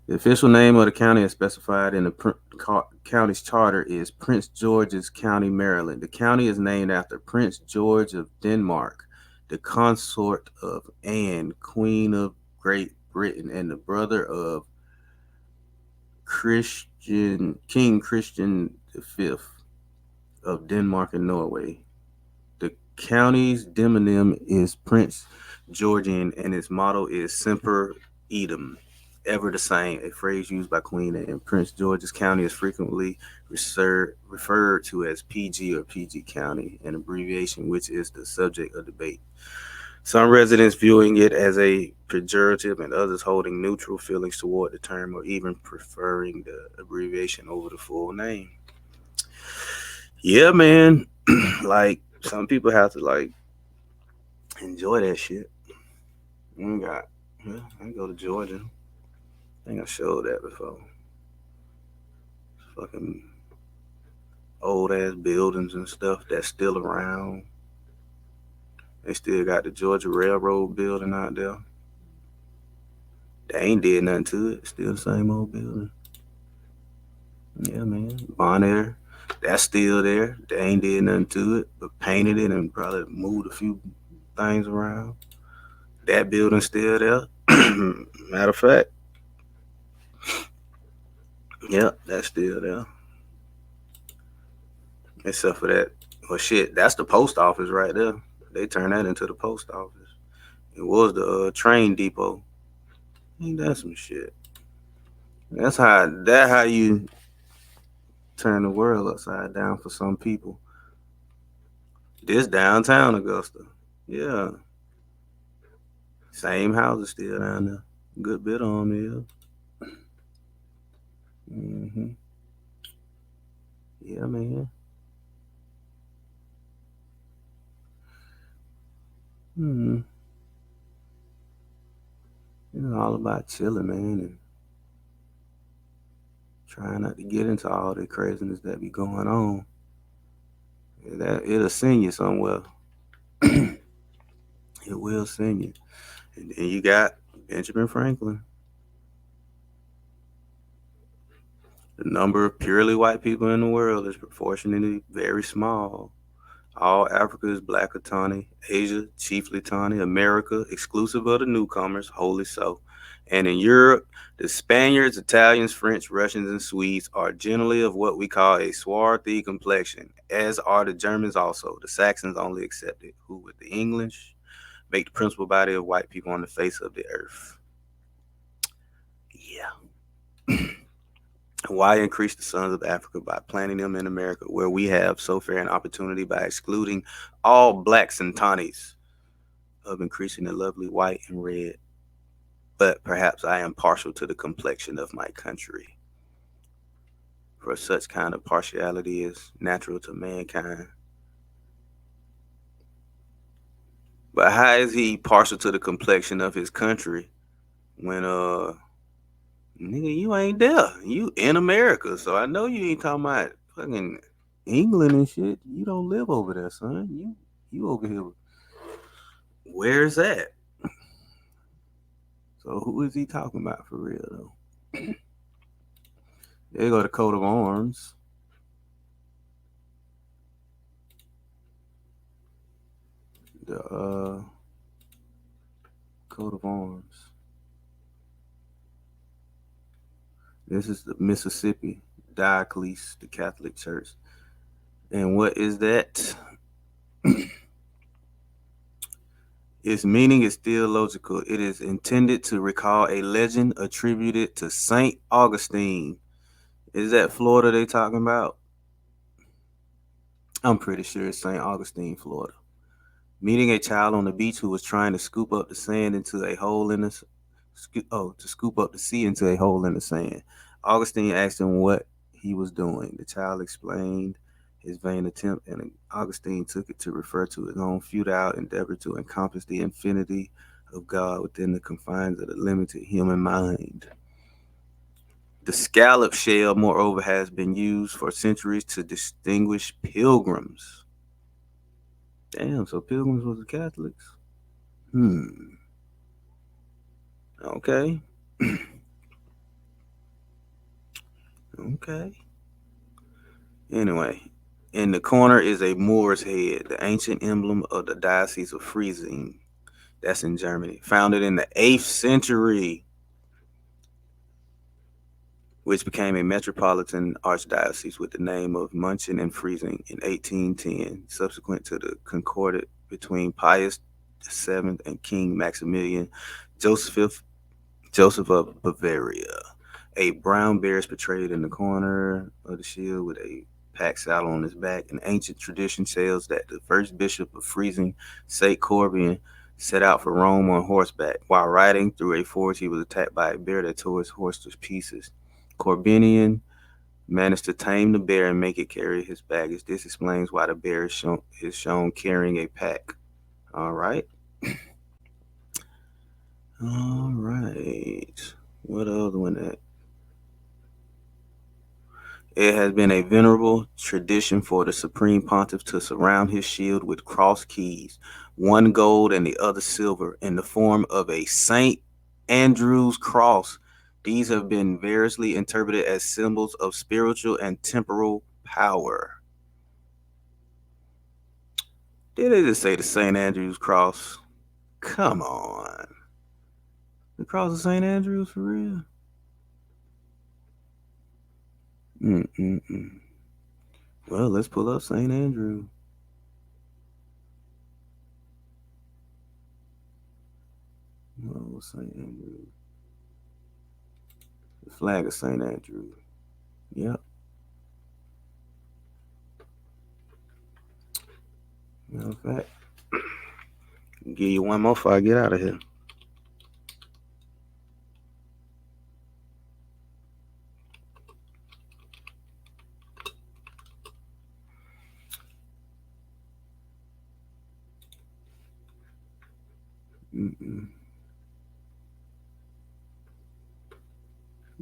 A: The official name of the county as specified in the county's charter is Prince George's County, Maryland. The county is named after Prince George of Denmark, the consort of Anne, Queen of Great Britain, and the brother of King Christian V of Denmark and Norway. The county's demonym is Prince Georgian, and its motto is Semper Idem, ever the same, a phrase used by Queen Anne. Prince George's County is frequently referred to as PG or PG County, an abbreviation which is the subject of debate. Some residents viewing it as a pejorative and others holding neutral feelings toward the term or even preferring the abbreviation over the full name. Yeah, man. Like, some people have to, like, enjoy that shit. I go to Georgia. I think I showed that before. Fucking old ass buildings and stuff that's still around. They still got the Georgia Railroad building out there. They ain't did nothing to it. Still the same old building. Yeah, man. Bon Air, that's still there. They ain't did nothing to it, but painted it and probably moved a few things around. That building's still there. Matter of fact, yeah, that's still there. Except for that, well, shit, that's the post office right there. They turned that into the post office. It was the train depot. Ain't that some shit? How you turn the world upside down for some people. This downtown Augusta, yeah, same houses still down there. Good bit on me. Mm-hmm. Yeah, man. Hmm. It's all about chilling, man, and trying not to get into all the craziness that be going on. That it'll send you somewhere. It will send you. And then you got Benjamin Franklin. The number of purely white people in the world is proportionally very small. All Africa is black or tawny. Asia, chiefly tawny. America, exclusive of the newcomers, wholly so. And in Europe, the Spaniards, Italians, French, Russians, and Swedes are generally of what we call a swarthy complexion, as are the Germans also. The Saxons only accepted, who with the English make the principal body of white people on the face of the earth. Yeah. Why increase the sons of Africa by planting them in America, where we have so fair an opportunity by excluding all blacks and tawnies of increasing the lovely white and red? But perhaps I am partial to the complexion of my country, for such kind of partiality is natural to mankind. But how is he partial to the complexion of his country when nigga, you ain't there. You in America, so I know you ain't talking about fucking England and shit. You don't live over there, son. You over here. Where's that? So who is he talking about for real though? There go the coat of arms. The coat of arms. This is the Mississippi Dioclese, the Catholic Church. And what is that? Its meaning is theological. It is intended to recall a legend attributed to Saint Augustine. Is that Florida they talking about? I'm pretty sure it's St. Augustine, Florida. Meeting a child on the beach who was trying to scoop up the sand into a hole in the to scoop up the sea into a hole in the sand. Augustine asked him what he was doing. The child explained his vain attempt, and Augustine took it to refer to his own futile endeavor to encompass the infinity of God within the confines of the limited human mind. The scallop shell, moreover, has been used for centuries to distinguish pilgrims. Damn, so pilgrims was the Catholics? Okay. Okay. Anyway, in the corner is a Moor's head, the ancient emblem of the Diocese of Friesing. That's in Germany. Founded in the 8th century, which became a metropolitan archdiocese with the name of Munchen and Friesing in 1810, subsequent to the concordat between Pius VII and King Maximilian Joseph of Bavaria. A brown bear is portrayed in the corner of the shield with a pack saddle on his back. An ancient tradition tells that the first bishop of Friesing, St. Corbian, set out for Rome on horseback. While riding through a forest, he was attacked by a bear that tore his horse to pieces. Corbinian managed to tame the bear and make it carry his baggage. This explains why the bear is shown carrying a pack. All right. All right. What other one that? It has been a venerable tradition for the Supreme Pontiff to surround his shield with cross keys, one gold and the other silver, in the form of a St. Andrew's cross. These have been variously interpreted as symbols of spiritual and temporal power. Did they just say the St. Andrew's cross? Come on. The cross of St. Andrew's for real? Mm-mm-mm. Well, let's pull up St. Andrew. Oh, St. Andrew. The flag of St. Andrew. Yep. Matter of fact, give you one more before I get out of here. Mm-mm.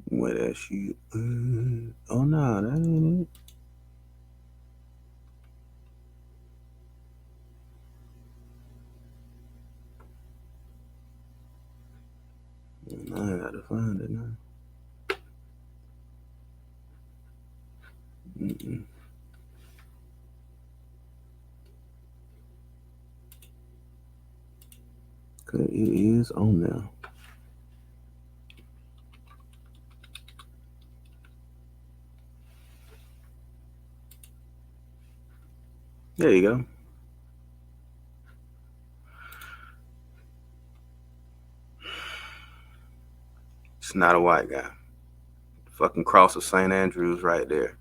A: What else you? Oh no, that ain't it. I gotta find it now. Mm-mm. It is on there. There you go. It's not a white guy. Fucking cross of St. Andrews right there.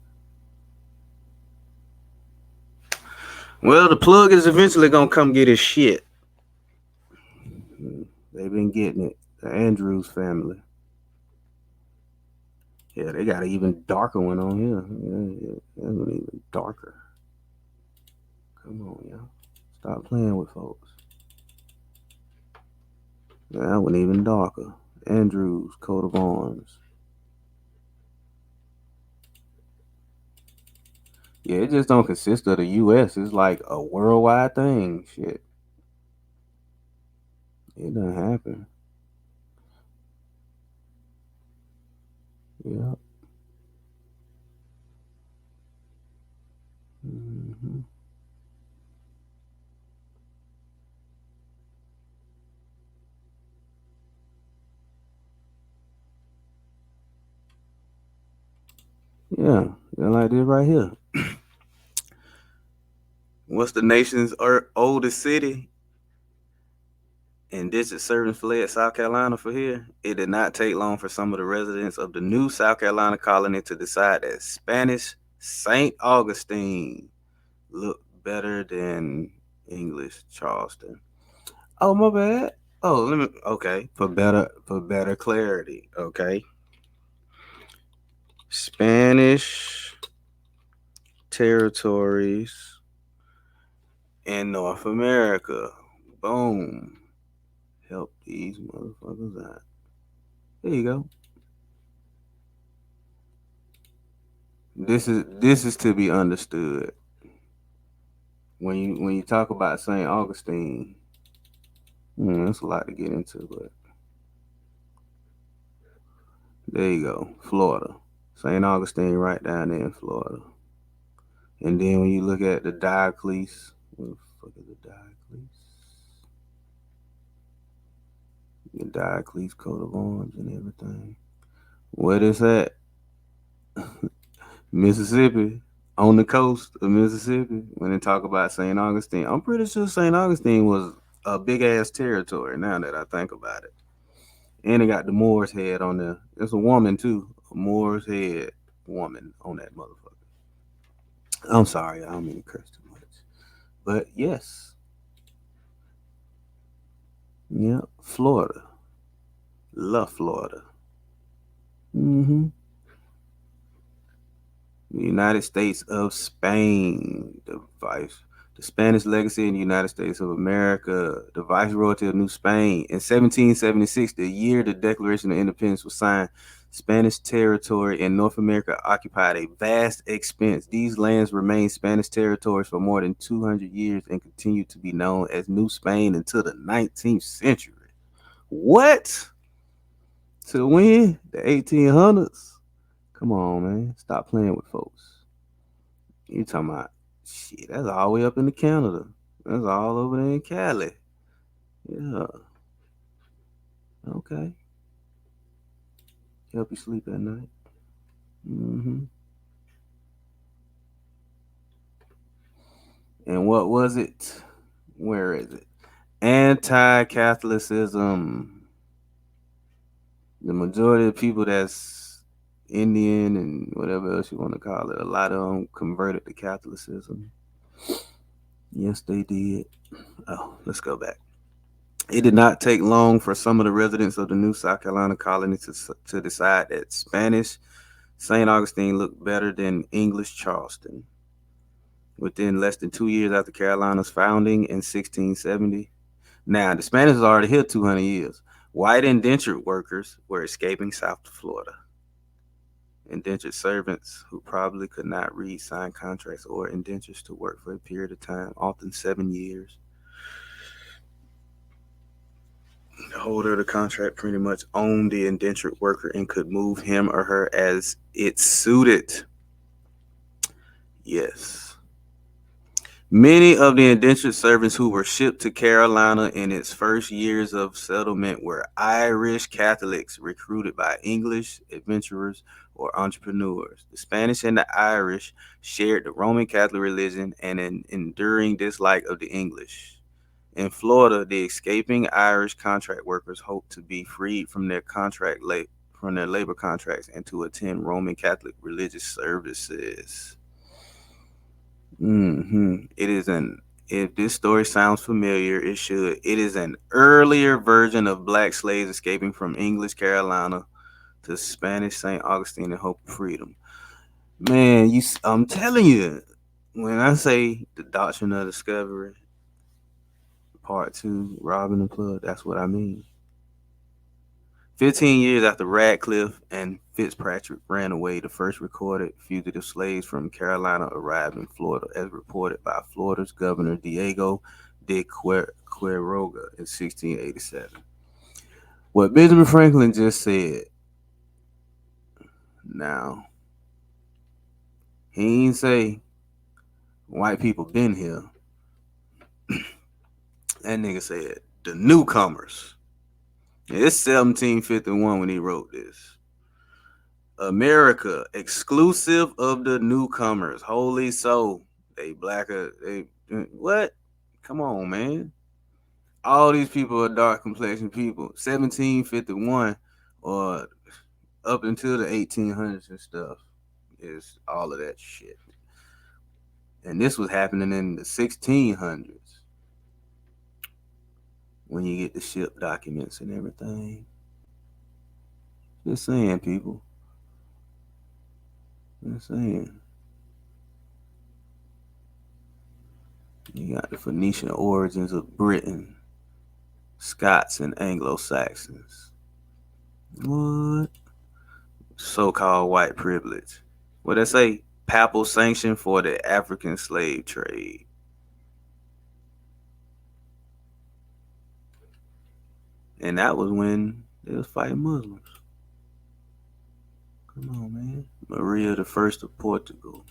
A: Well, the plug is eventually gonna come get his shit. They've been getting it. The Andrews family. Yeah, they got an even darker one on here. Yeah, that one even darker. Come on, y'all. Stop playing with folks. Yeah, that one even darker. Andrews coat of arms. Yeah, it just don't consist of the U.S. It's like a worldwide thing. Shit, it doesn't happen. Yeah. Hmm. Yeah, like this right here. What's the nation's oldest city? Indentured servants fled South Carolina for here. It did not take long for some of the residents of the new South Carolina colony to decide that Spanish St. Augustine looked better than English Charleston. Oh, my bad. Oh, let me. Okay, for better clarity. Okay, Spanish territories in North America. Boom. Help these motherfuckers out. There you go. This is to be understood. When you talk about St. Augustine, that's a lot to get into, but there you go. Florida. St. Augustine right down there in Florida. And then when you look at the Diocles, what the fuck is the Diocles? The Diocles coat of arms and everything. Where this at? Mississippi. On the coast of Mississippi. When they talk about St. Augustine, I'm pretty sure St. Augustine was a big ass territory now that I think about it. And it got the Moor's head on there. It's a woman too. A Moor's head woman on that motherfucker. I'm sorry, I don't mean to curse too much. But yes. Yeah. Florida. Love Florida. Mm-hmm. The United States of Spain, the Spanish legacy in the United States of America, the Viceroyalty of New Spain. In 1776, the year the Declaration of Independence was signed, Spanish territory in North America occupied a vast expanse. These lands remained Spanish territories for more than 200 years and continued to be known as New Spain until the 19th century. What? To when? The 1800s? Come on, man. Stop playing with folks. You talking about shit? That's all the way up into Canada. That's all over there in Cali. Yeah. Okay. Help you sleep at night. Hmm. And what was it? Where is it? Anti-Catholicism. The majority of people that's Indian and whatever else you want to call it, a lot of them converted to Catholicism. Yes, they did. Oh, let's go back. It did not take long for some of the residents of the new South Carolina colony to decide that Spanish St. Augustine looked better than English Charleston. Within less than 2 years after Carolina's founding in 1670, now the Spanish was already here 200 years. White indentured workers were escaping south to Florida. Indentured servants who probably could not read signed contracts or indentures to work for a period of time, often 7 years. The holder of the contract pretty much owned the indentured worker and could move him or her as it suited. Yes. Many of the indentured servants who were shipped to Carolina in its first years of settlement were Irish Catholics recruited by English adventurers or entrepreneurs. The Spanish and the Irish shared the Roman Catholic religion and an enduring dislike of the English. In Florida, the escaping Irish contract workers hoped to be freed from their from their labor contracts and to attend Roman Catholic religious services. It is an If this story sounds familiar, it should. It is an earlier version of black slaves escaping from English Carolina to Spanish St. Augustine in hope of freedom. Man, I'm telling you, when I say the Doctrine of Discovery, Part 2, Robin and Flood, that's what I mean. 15 years after Radcliffe and Fitzpatrick ran away, the first recorded fugitive slaves from Carolina arrived in Florida, as reported by Florida's Governor Diego de Quiroga in 1687. What Benjamin Franklin just said, now, he ain't say white people been here. That nigga said the newcomers. It's 1751 when he wrote this. America, exclusive of the newcomers. Holy so. They blacker. They what? Come on, man. All these people are dark complexion people. 1751 or up until the 1800s and stuff is all of that shit. And this was happening in the 1600s when you get the ship documents and everything. Just saying, people. Just saying. You got the Phoenician origins of Britain, Scots, and Anglo-Saxons. What? So-called white privilege. What they say? Papal sanction for the African slave trade. And that was when they was fighting Muslims. Come on, man. Maria the First of Portugal.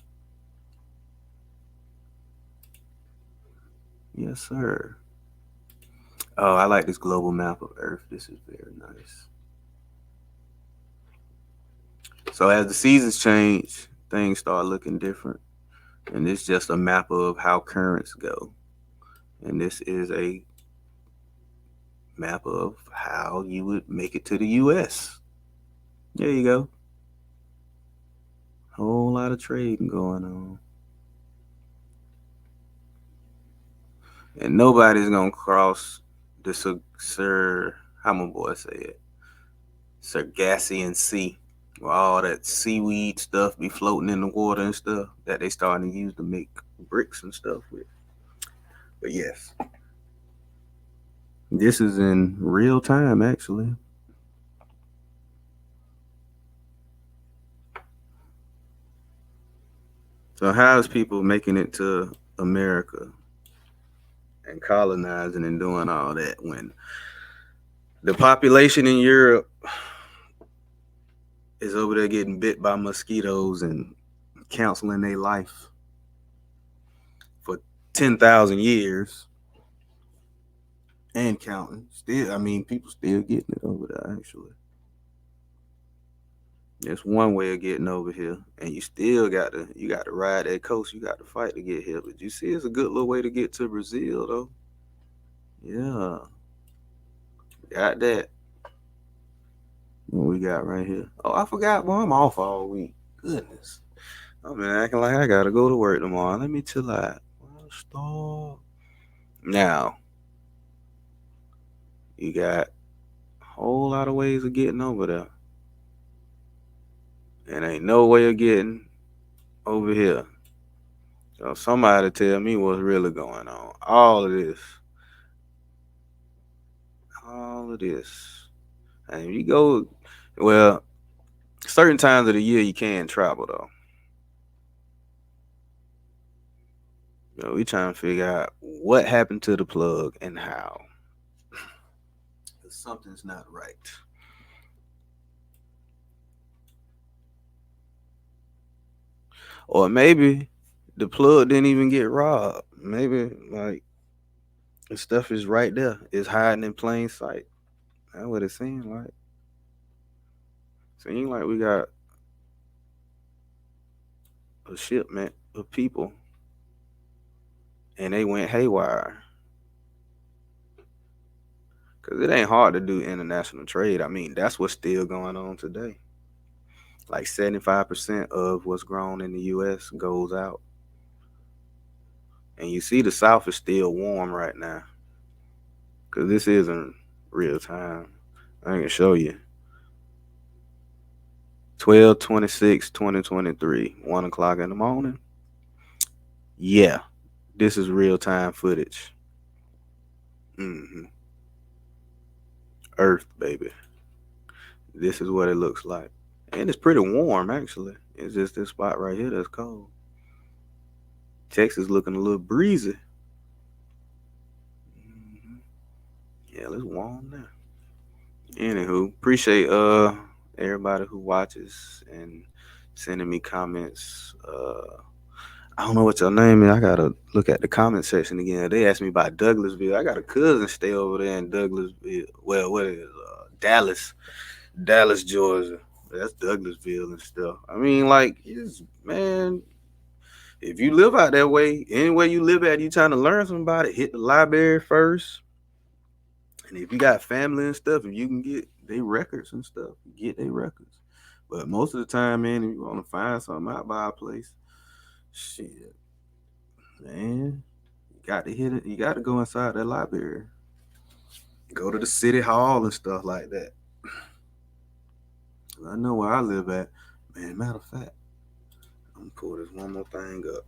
A: Yes, sir. Oh, I like this global map of Earth. This is very nice. So as the seasons change, things start looking different. And it's just a map of how currents go. And this is a map of how you would make it to the US. There you go. Whole lot of trading going on. And nobody's gonna cross the how my boy say it, Sargassian Sea, where all that seaweed stuff be floating in the water and stuff that they starting to use to make bricks and stuff with. But yes, this is in real time actually. So how's people making it to America and colonizing and doing all that when the population in Europe is over there getting bit by mosquitoes and counseling their life for 10,000 years and counting? Still, I mean, people still getting it over there, actually. That's one way of getting over here. And you still got to ride that coast. You got to fight to get here. But you see, it's a good little way to get to Brazil, though. Yeah. Got that. What we got right here? Oh, I forgot. Well, I'm off all week. Goodness. I've been acting like I gotta go to work tomorrow. Let me chill out. Well, stop. Now, you got a whole lot of ways of getting over there. And ain't no way of getting over here. So somebody tell me what's really going on. All of this. All of this. And if you go, well, certain times of the year you can travel though. We trying to figure out what happened to the plug and how. Because something's not right. Or maybe the plug didn't even get robbed. Maybe like the stuff is right there. It's hiding in plain sight. That's what it seems like. Seems like we got a shipment of people and they went haywire. Cause it ain't hard to do international trade. I mean, that's what's still going on today. Like 75% of what's grown in the US goes out. And you see the South is still warm right now. Cause this isn't real time. I can show you. 12/26/2023, 1 o'clock in the morning. Yeah, this is real time footage. hmm Earth, baby. This is what it looks like. And it's pretty warm, actually. It's just this spot right here that's cold. Texas looking a little breezy. hmm Yeah, it's warm now. Anywho, appreciate everybody who watches and sending me comments. I don't know what your name is. I gotta look at the comment section again. They asked me about Douglasville. I got a cousin stay over there in Douglasville. Well, what is Dallas, Georgia. That's Douglasville and stuff. I mean, like, man, if you live out that way, anywhere you live at, you trying to learn something about it, hit the library first. And if you got family and stuff, if you can get their records and stuff, get their records. But most of the time, man, if you want to find something out by a place, shit, man, you got to hit it. You got to go inside that library. Go to the city hall and stuff like that. I know where I live at. Man, matter of fact, I'm gonna pull this one more thing up.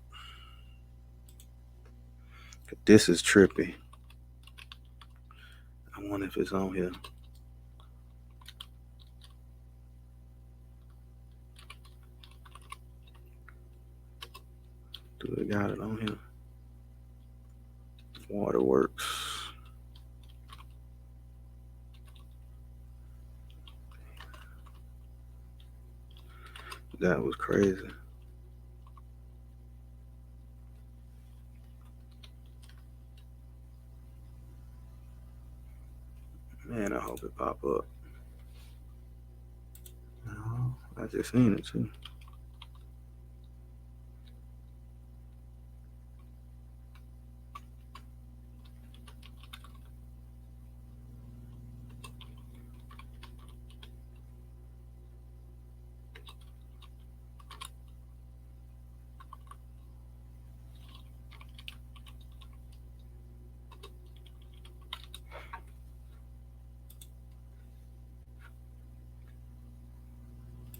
A: This is trippy. I wonder if it's on here. Do they got it on here? Waterworks. That was crazy. Man, I hope it pop up. No, I just seen it too.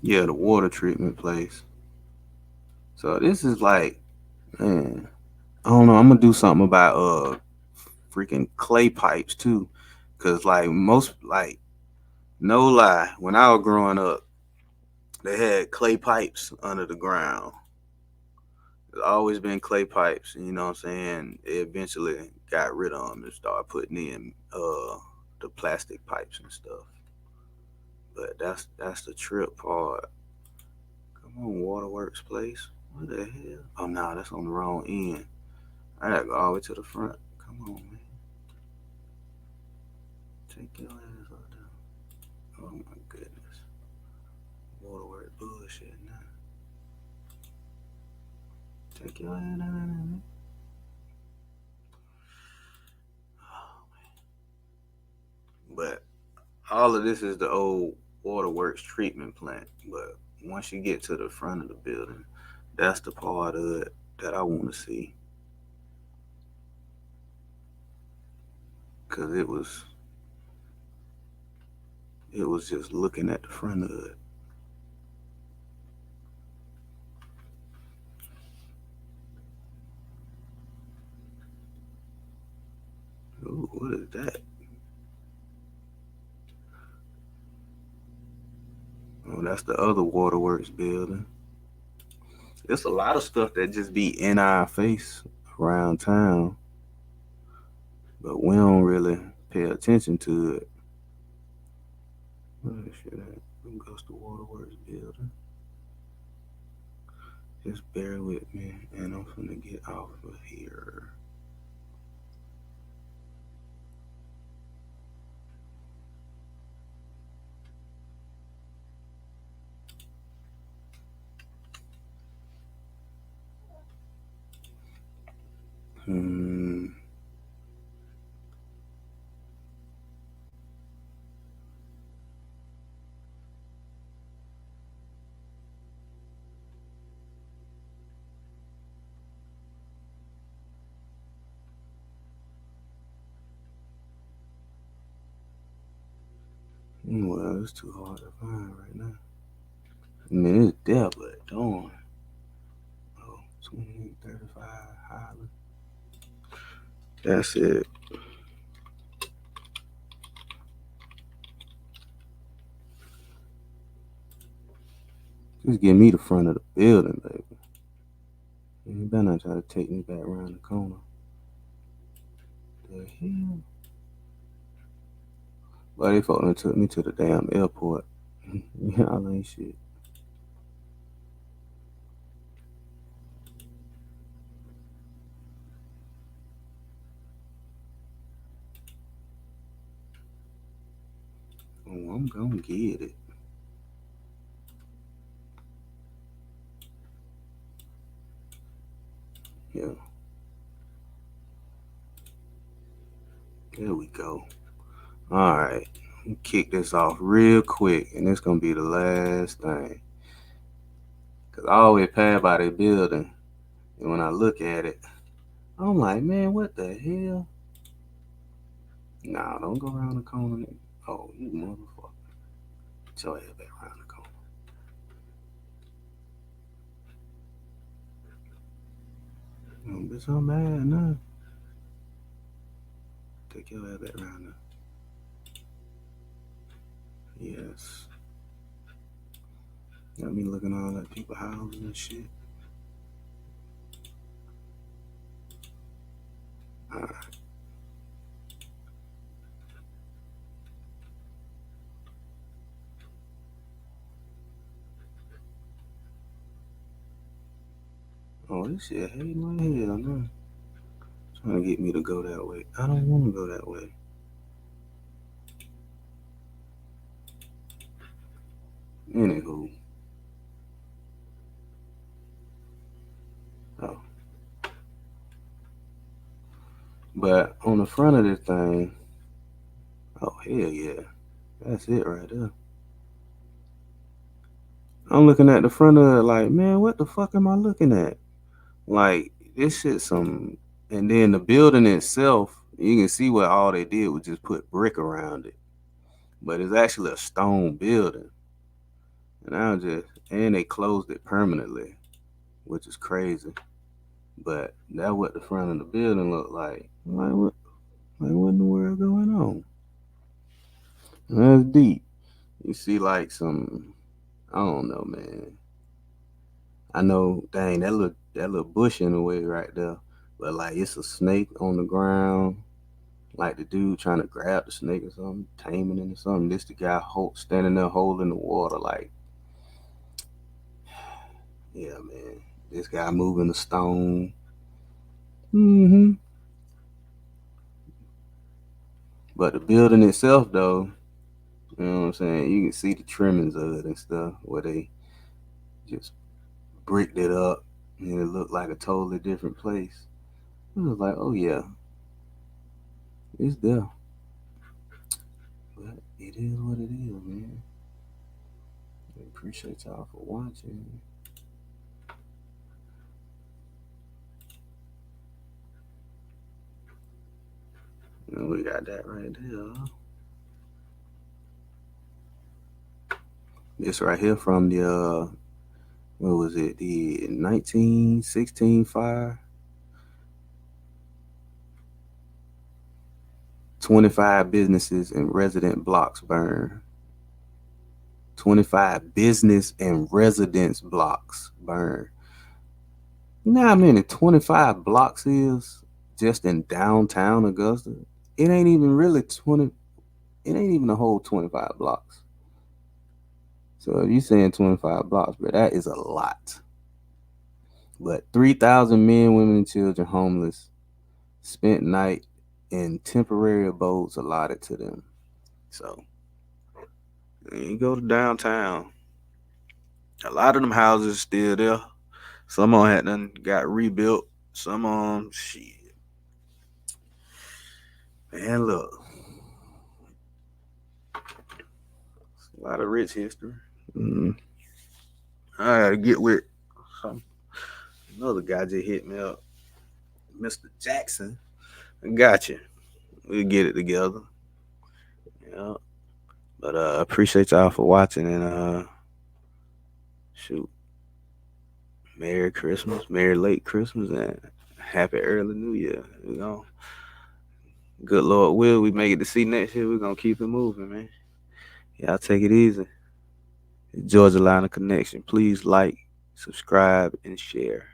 A: Yeah, the water treatment place. So this is like, man, I don't know. I'm gonna do something about freaking clay pipes too, cause like most like no lie, when I was growing up, they had clay pipes under the ground. There's always been clay pipes, you know what I'm saying? They eventually got rid of them and started putting in the plastic pipes and stuff. But that's the trip part. Come on, Waterworks place. What the hell? Oh no, that's on the wrong end. I gotta go all the way to the front. Come on, man. Take your ass out there. Oh my goodness. Waterworks bullshit now. Take your ass out there. But all of this is the old waterworks treatment plant. But once you get to the front of the building, that's the part of it that I want to see. Cause it was just looking at the front of it. Ooh, what is that? Oh, that's the other waterworks building. There's a lot of stuff that just be in our face around town, but we don't really pay attention to it. What is shit at? Augusta Waterworks building. Just bear with me, and I'm gonna get off of here. Hmm. Well, it's too hard to find right now. I mean, it's there, but darn. Oh, 2835 Highland. That's it. Just give me the front of the building, baby. You better not try to take me back around the corner. The hell? But they fucking took me to the damn airport. Y'all ain't shit. Oh, I'm gonna get it. Yeah. There we go. All right. Kick this off real quick, and it's gonna be the last thing. Cause I always pass by the building, and when I look at it, I'm like, man, what the hell? Nah, don't go around the corner. Oh, you motherfucker! Get your ass back around the corner. Bitch, I'm mad now. Take your ass back around there. Yes. Got me looking all at people houses and shit. Alright. Oh, this shit hating my head. I know. Trying to get me to go that way. I don't want to go that way. Anywho. Oh. But on the front of this thing, oh, hell yeah. That's it right there. I'm looking at the front of it like, man, what the fuck am I looking at? Like, this shit some. And then the building itself, you can see what all they did was just put brick around it. But it's actually a stone building. And they closed it permanently, which is crazy. But that's what the front of the building looked like. What in the world going on? That's deep. You see like some, I don't know, man. I know, dang, that little bush in the way right there. But like it's a snake on the ground. Like the dude trying to grab the snake or something, taming it or something. This the guy standing there holding the water like, yeah, man. This guy moving the stone. Mm-hmm. But the building itself, though, you know what I'm saying? You can see the trimmings of it and stuff where they just bricked it up and it looked like a totally different place. It was like, oh yeah, it's there. But it is what it is, man. I appreciate y'all for watching. We got that right there. This right here from the what was it? The 1916 fire. 25 businesses and resident blocks burn. 25 business and residence blocks burn. You know how many 25 blocks is just in downtown Augusta? It ain't even really 20. It ain't even a whole 25 blocks. So if you saying 25 blocks, but that is a lot. But 3,000 men, women, and children homeless spent night in temporary abodes allotted to them. So you go to downtown, a lot of them houses still there. Some of them had done got rebuilt. Some of them, shit. Man, look, a lot of rich history. I gotta get with some another guy just hit me up, Mr. Jackson. I got you. We'll get it together. Yeah. But appreciate y'all for watching and shoot. Merry Christmas, Merry late Christmas, and Happy early New Year. You know, good Lord will we make it to see next year. We're gonna keep it moving, man. Y'all take it easy. Georgia Line of Connection. Please like, subscribe, and share.